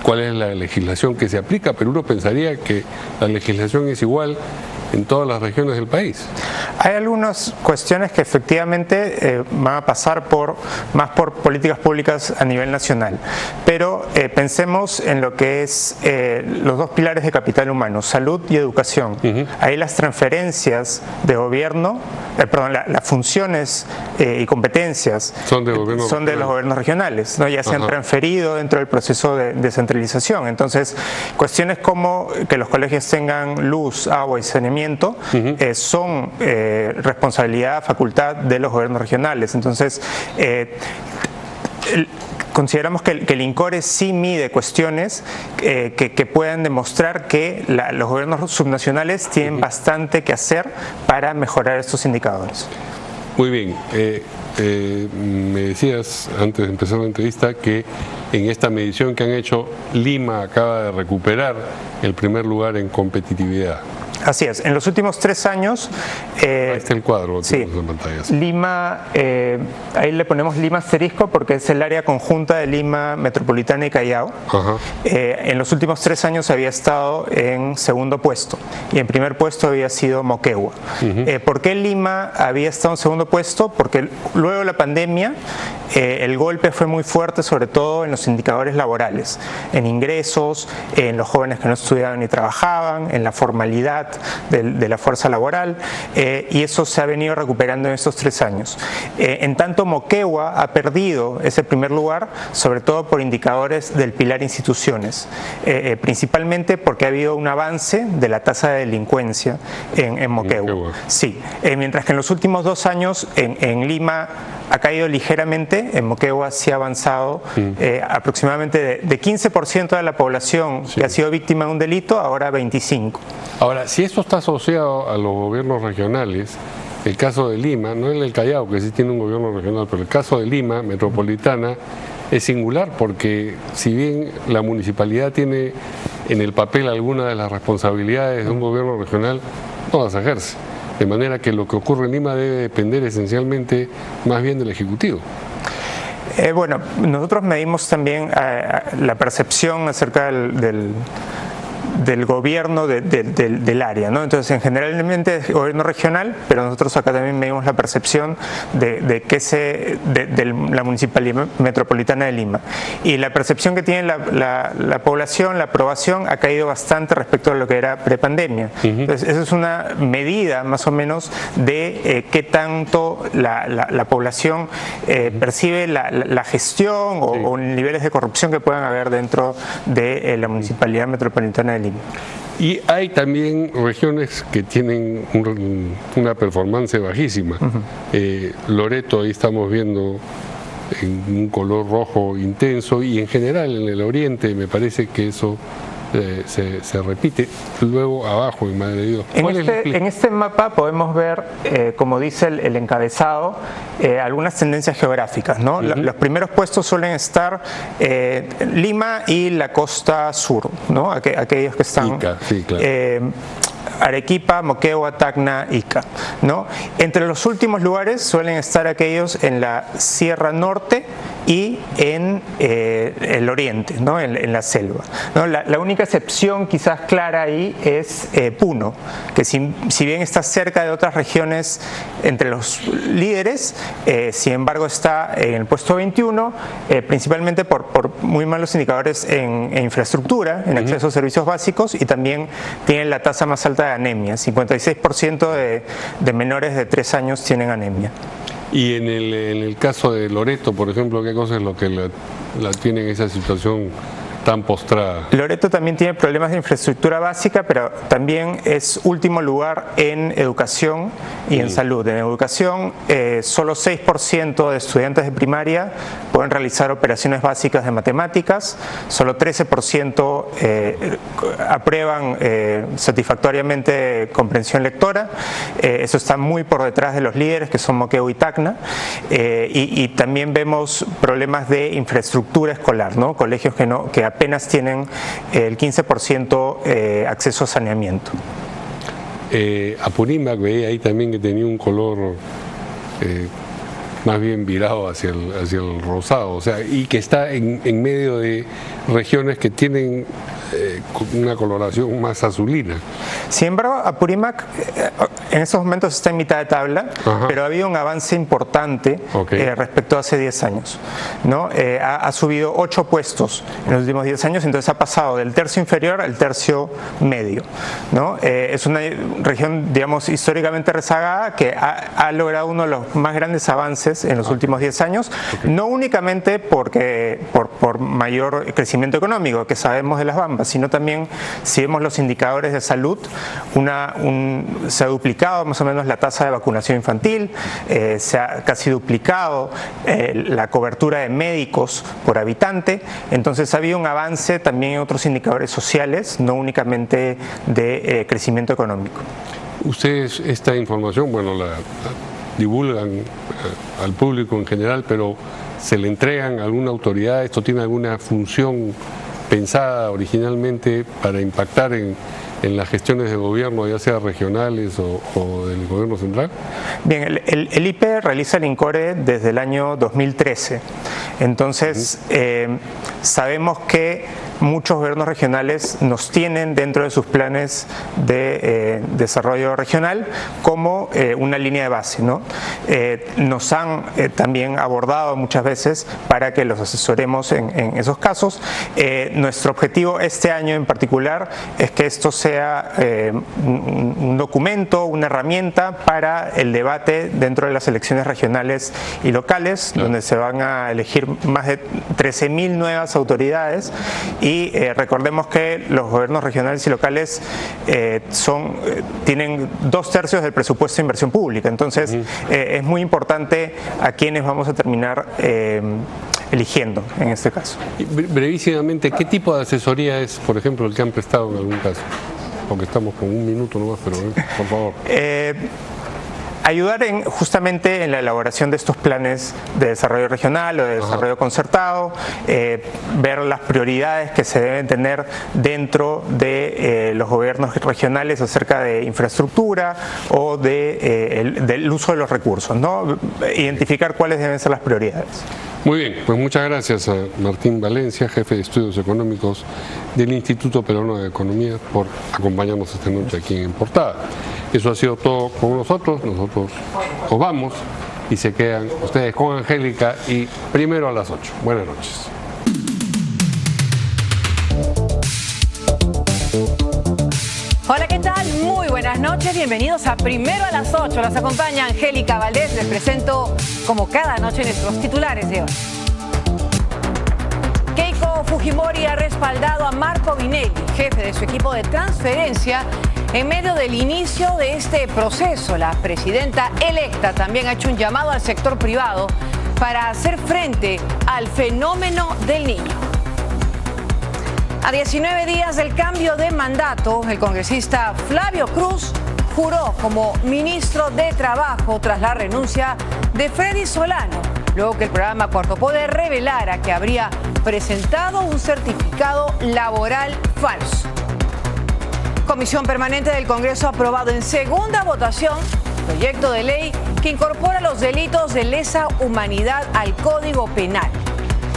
cuál es la legislación que se aplica, pero uno pensaría que la legislación es igual en todas las regiones del país. Hay algunas cuestiones que efectivamente van a pasar más por políticas públicas a nivel nacional, pero pensemos en lo que es los dos pilares de capital humano, salud y educación. Ahí las transferencias de gobierno, las funciones y competencias son de los gobiernos regionales, ¿no? Ya se han transferido dentro del proceso de descentralización. Entonces, cuestiones como que los colegios tengan luz, agua y saneamiento son responsabilidad, facultad de los gobiernos regionales. Entonces, consideramos que el INCORE sí mide cuestiones que puedan demostrar que los gobiernos subnacionales tienen bastante que hacer para mejorar estos indicadores. Muy bien. Me decías antes de empezar la entrevista que en esta medición que han hecho, Lima acaba de recuperar el primer lugar en competitividad. Así es, en los últimos 3 años... ahí está el cuadro, sí, en pantalla. Lima, ahí le ponemos Lima asterisco porque es el área conjunta de Lima Metropolitana y Callao. En los últimos 3 años había estado en segundo puesto y en primer puesto había sido Moquegua. ¿Por qué Lima había estado en segundo puesto? Porque luego de la pandemia el golpe fue muy fuerte, sobre todo en los indicadores laborales, en ingresos, en los jóvenes que no estudiaban ni trabajaban, en la formalidad de la fuerza laboral, y eso se ha venido recuperando en estos 3 años. En tanto, Moquegua ha perdido ese primer lugar, sobre todo por indicadores del pilar instituciones, principalmente porque ha habido un avance de la tasa de delincuencia en Moquegua. Sí, mientras que en los últimos 2 años en Lima ha caído ligeramente, en Moquegua sí ha avanzado aproximadamente de 15% de la población que ha sido víctima de un delito, ahora 25%. Ahora, si esto está asociado a los gobiernos regionales, el caso de Lima, no el del Callao, que sí tiene un gobierno regional, pero el caso de Lima, metropolitana, es singular porque si bien la municipalidad tiene en el papel alguna de las responsabilidades de un gobierno regional, no las ejerce. De manera que lo que ocurre en Lima debe depender esencialmente más bien del Ejecutivo. Bueno, nosotros medimos también la percepción acerca del gobierno del área, ¿no? Entonces, generalmente es gobierno regional, pero nosotros acá también medimos la percepción de la Municipalidad Metropolitana de Lima. Y la percepción que tiene la población, la aprobación, ha caído bastante respecto a lo que era prepandemia. Entonces, eso es una medida más o menos de qué tanto la población percibe la gestión o niveles de corrupción que puedan haber dentro de la Municipalidad Metropolitana de Lima. Y hay también regiones que tienen una performance bajísima. Loreto, ahí estamos viendo en un color rojo intenso, y en general en el oriente me parece que eso se repite. Luego abajo, en Madre de Dios. En este mapa podemos ver, como dice el encabezado, algunas tendencias geográficas, ¿no? Los primeros puestos suelen estar Lima y la costa sur, ¿no? Aquellos que están Ica, sí, claro. Arequipa, Moquegua, Tacna, Ica, ¿no? Entre los últimos lugares suelen estar aquellos en la Sierra Norte y en el oriente, ¿no? En la selva, ¿no? La única excepción quizás clara ahí es Puno, que si bien está cerca de otras regiones entre los líderes, sin embargo está en el puesto 21, principalmente por muy malos indicadores en infraestructura, en acceso a servicios básicos, y también tiene la tasa más alta de anemia. 56% de menores de 3 años tienen anemia. Y en el caso de Loreto, por ejemplo, ¿qué cosa es lo que la tiene en esa situación tan postrada? Loreto también tiene problemas de infraestructura básica, pero también es último lugar en educación y en salud. En educación, solo 6% de estudiantes de primaria pueden realizar operaciones básicas de matemáticas, solo 13% aprueban satisfactoriamente comprensión lectora. Eso está muy por detrás de los líderes, que son Moquegua y Tacna, y también vemos problemas de infraestructura escolar, ¿no? Colegios que apenas tienen el 15% acceso a saneamiento. Apurímac veía ahí también que tenía un color más bien virado hacia el rosado, o sea, y que está en medio de regiones que tienen una coloración más azulina. Sin embargo, Apurímac en estos momentos está en mitad de tabla, pero ha habido un avance importante respecto a hace 10 años, ¿no? Ha subido 8 puestos en los últimos 10 años, entonces ha pasado del tercio inferior al tercio medio, ¿no? Es una región, digamos, históricamente rezagada, que ha logrado uno de los más grandes avances en los últimos 10 años, no únicamente por mayor crecimiento económico, que sabemos de las Bambas, sino también, si vemos los indicadores de salud, se ha duplicado más o menos la tasa de vacunación infantil, se ha casi duplicado la cobertura de médicos por habitante. Entonces ha habido un avance también en otros indicadores sociales, no únicamente de crecimiento económico. Ustedes esta información, bueno, la divulgan al público en general, pero ¿se le entregan a alguna autoridad? ¿Esto tiene alguna función pensada originalmente para impactar en las gestiones de gobierno, ya sea regionales o del gobierno central? Bien, el IPE realiza el INCORE desde el año 2013. Entonces, sabemos que muchos gobiernos regionales nos tienen dentro de sus planes de desarrollo regional como una línea de base, ¿no? Nos han también abordado muchas veces para que los asesoremos en esos casos. Nuestro objetivo este año en particular es que esto sea un documento, una herramienta para el debate dentro de las elecciones regionales y locales, donde se van a elegir más de 13.000 nuevas autoridades. Y recordemos que los gobiernos regionales y locales tienen 2/3 del presupuesto de inversión pública. Entonces, es muy importante a quienes vamos a terminar eligiendo en este caso. Brevísimamente, ¿qué tipo de asesoría es, por ejemplo, el que han prestado en algún caso? Porque estamos con un minuto nomás, pero por favor. Ayudar justamente en la elaboración de estos planes de desarrollo regional o de desarrollo concertado, ver las prioridades que se deben tener dentro de los gobiernos regionales acerca de infraestructura o del uso de los recursos, ¿no? Identificar cuáles deben ser las prioridades. Muy bien, pues muchas gracias a Martín Valencia, jefe de estudios económicos del Instituto Peruano de Economía, por acompañarnos esta noche aquí en Portada. Eso ha sido todo con nosotros nos vamos y se quedan ustedes con Angélica y Primero a las 8. Buenas noches. Hola, ¿qué tal? Muy buenas noches, bienvenidos a Primero a las 8. Los acompaña Angélica Valdés, les presento como cada noche nuestros titulares de hoy. Keiko Fujimori ha respaldado a Marco Vinelli, jefe de su equipo de transferencia, en medio del inicio de este proceso. La presidenta electa también ha hecho un llamado al sector privado para hacer frente al fenómeno del niño. A 19 días del cambio de mandato, el congresista Flavio Cruz juró como ministro de Trabajo tras la renuncia de Freddy Solano, luego que el programa Cuarto Poder revelara que habría presentado un certificado laboral falso. Comisión Permanente del Congreso ha aprobado en segunda votación proyecto de ley que incorpora los delitos de lesa humanidad al Código Penal.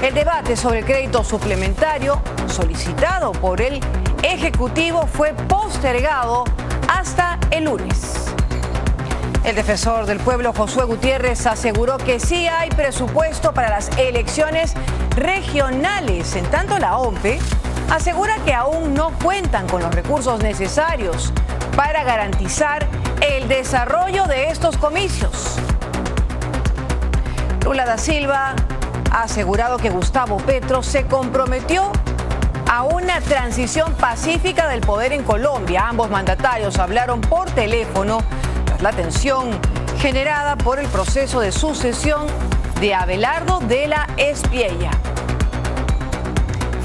El debate sobre el crédito suplementario solicitado por el Ejecutivo fue postergado hasta el lunes. El defensor del pueblo, Josué Gutiérrez, aseguró que sí hay presupuesto para las elecciones regionales. En tanto, la OMPE asegura que aún no cuentan con los recursos necesarios para garantizar el desarrollo de estos comicios. Lula da Silva ha asegurado que Gustavo Petro se comprometió a una transición pacífica del poder en Colombia. Ambos mandatarios hablaron por teléfono tras la tensión generada por el proceso de sucesión de Abelardo de la Espriella.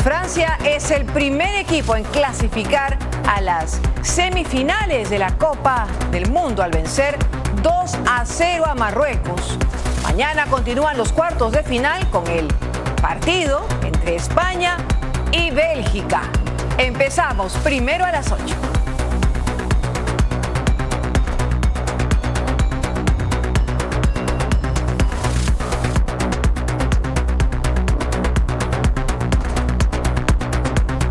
Francia es el primer equipo en clasificar a las semifinales de la Copa del Mundo al vencer 2-0 a Marruecos. Mañana continúan los cuartos de final con el partido entre España y Bélgica. Empezamos Primero a las 8.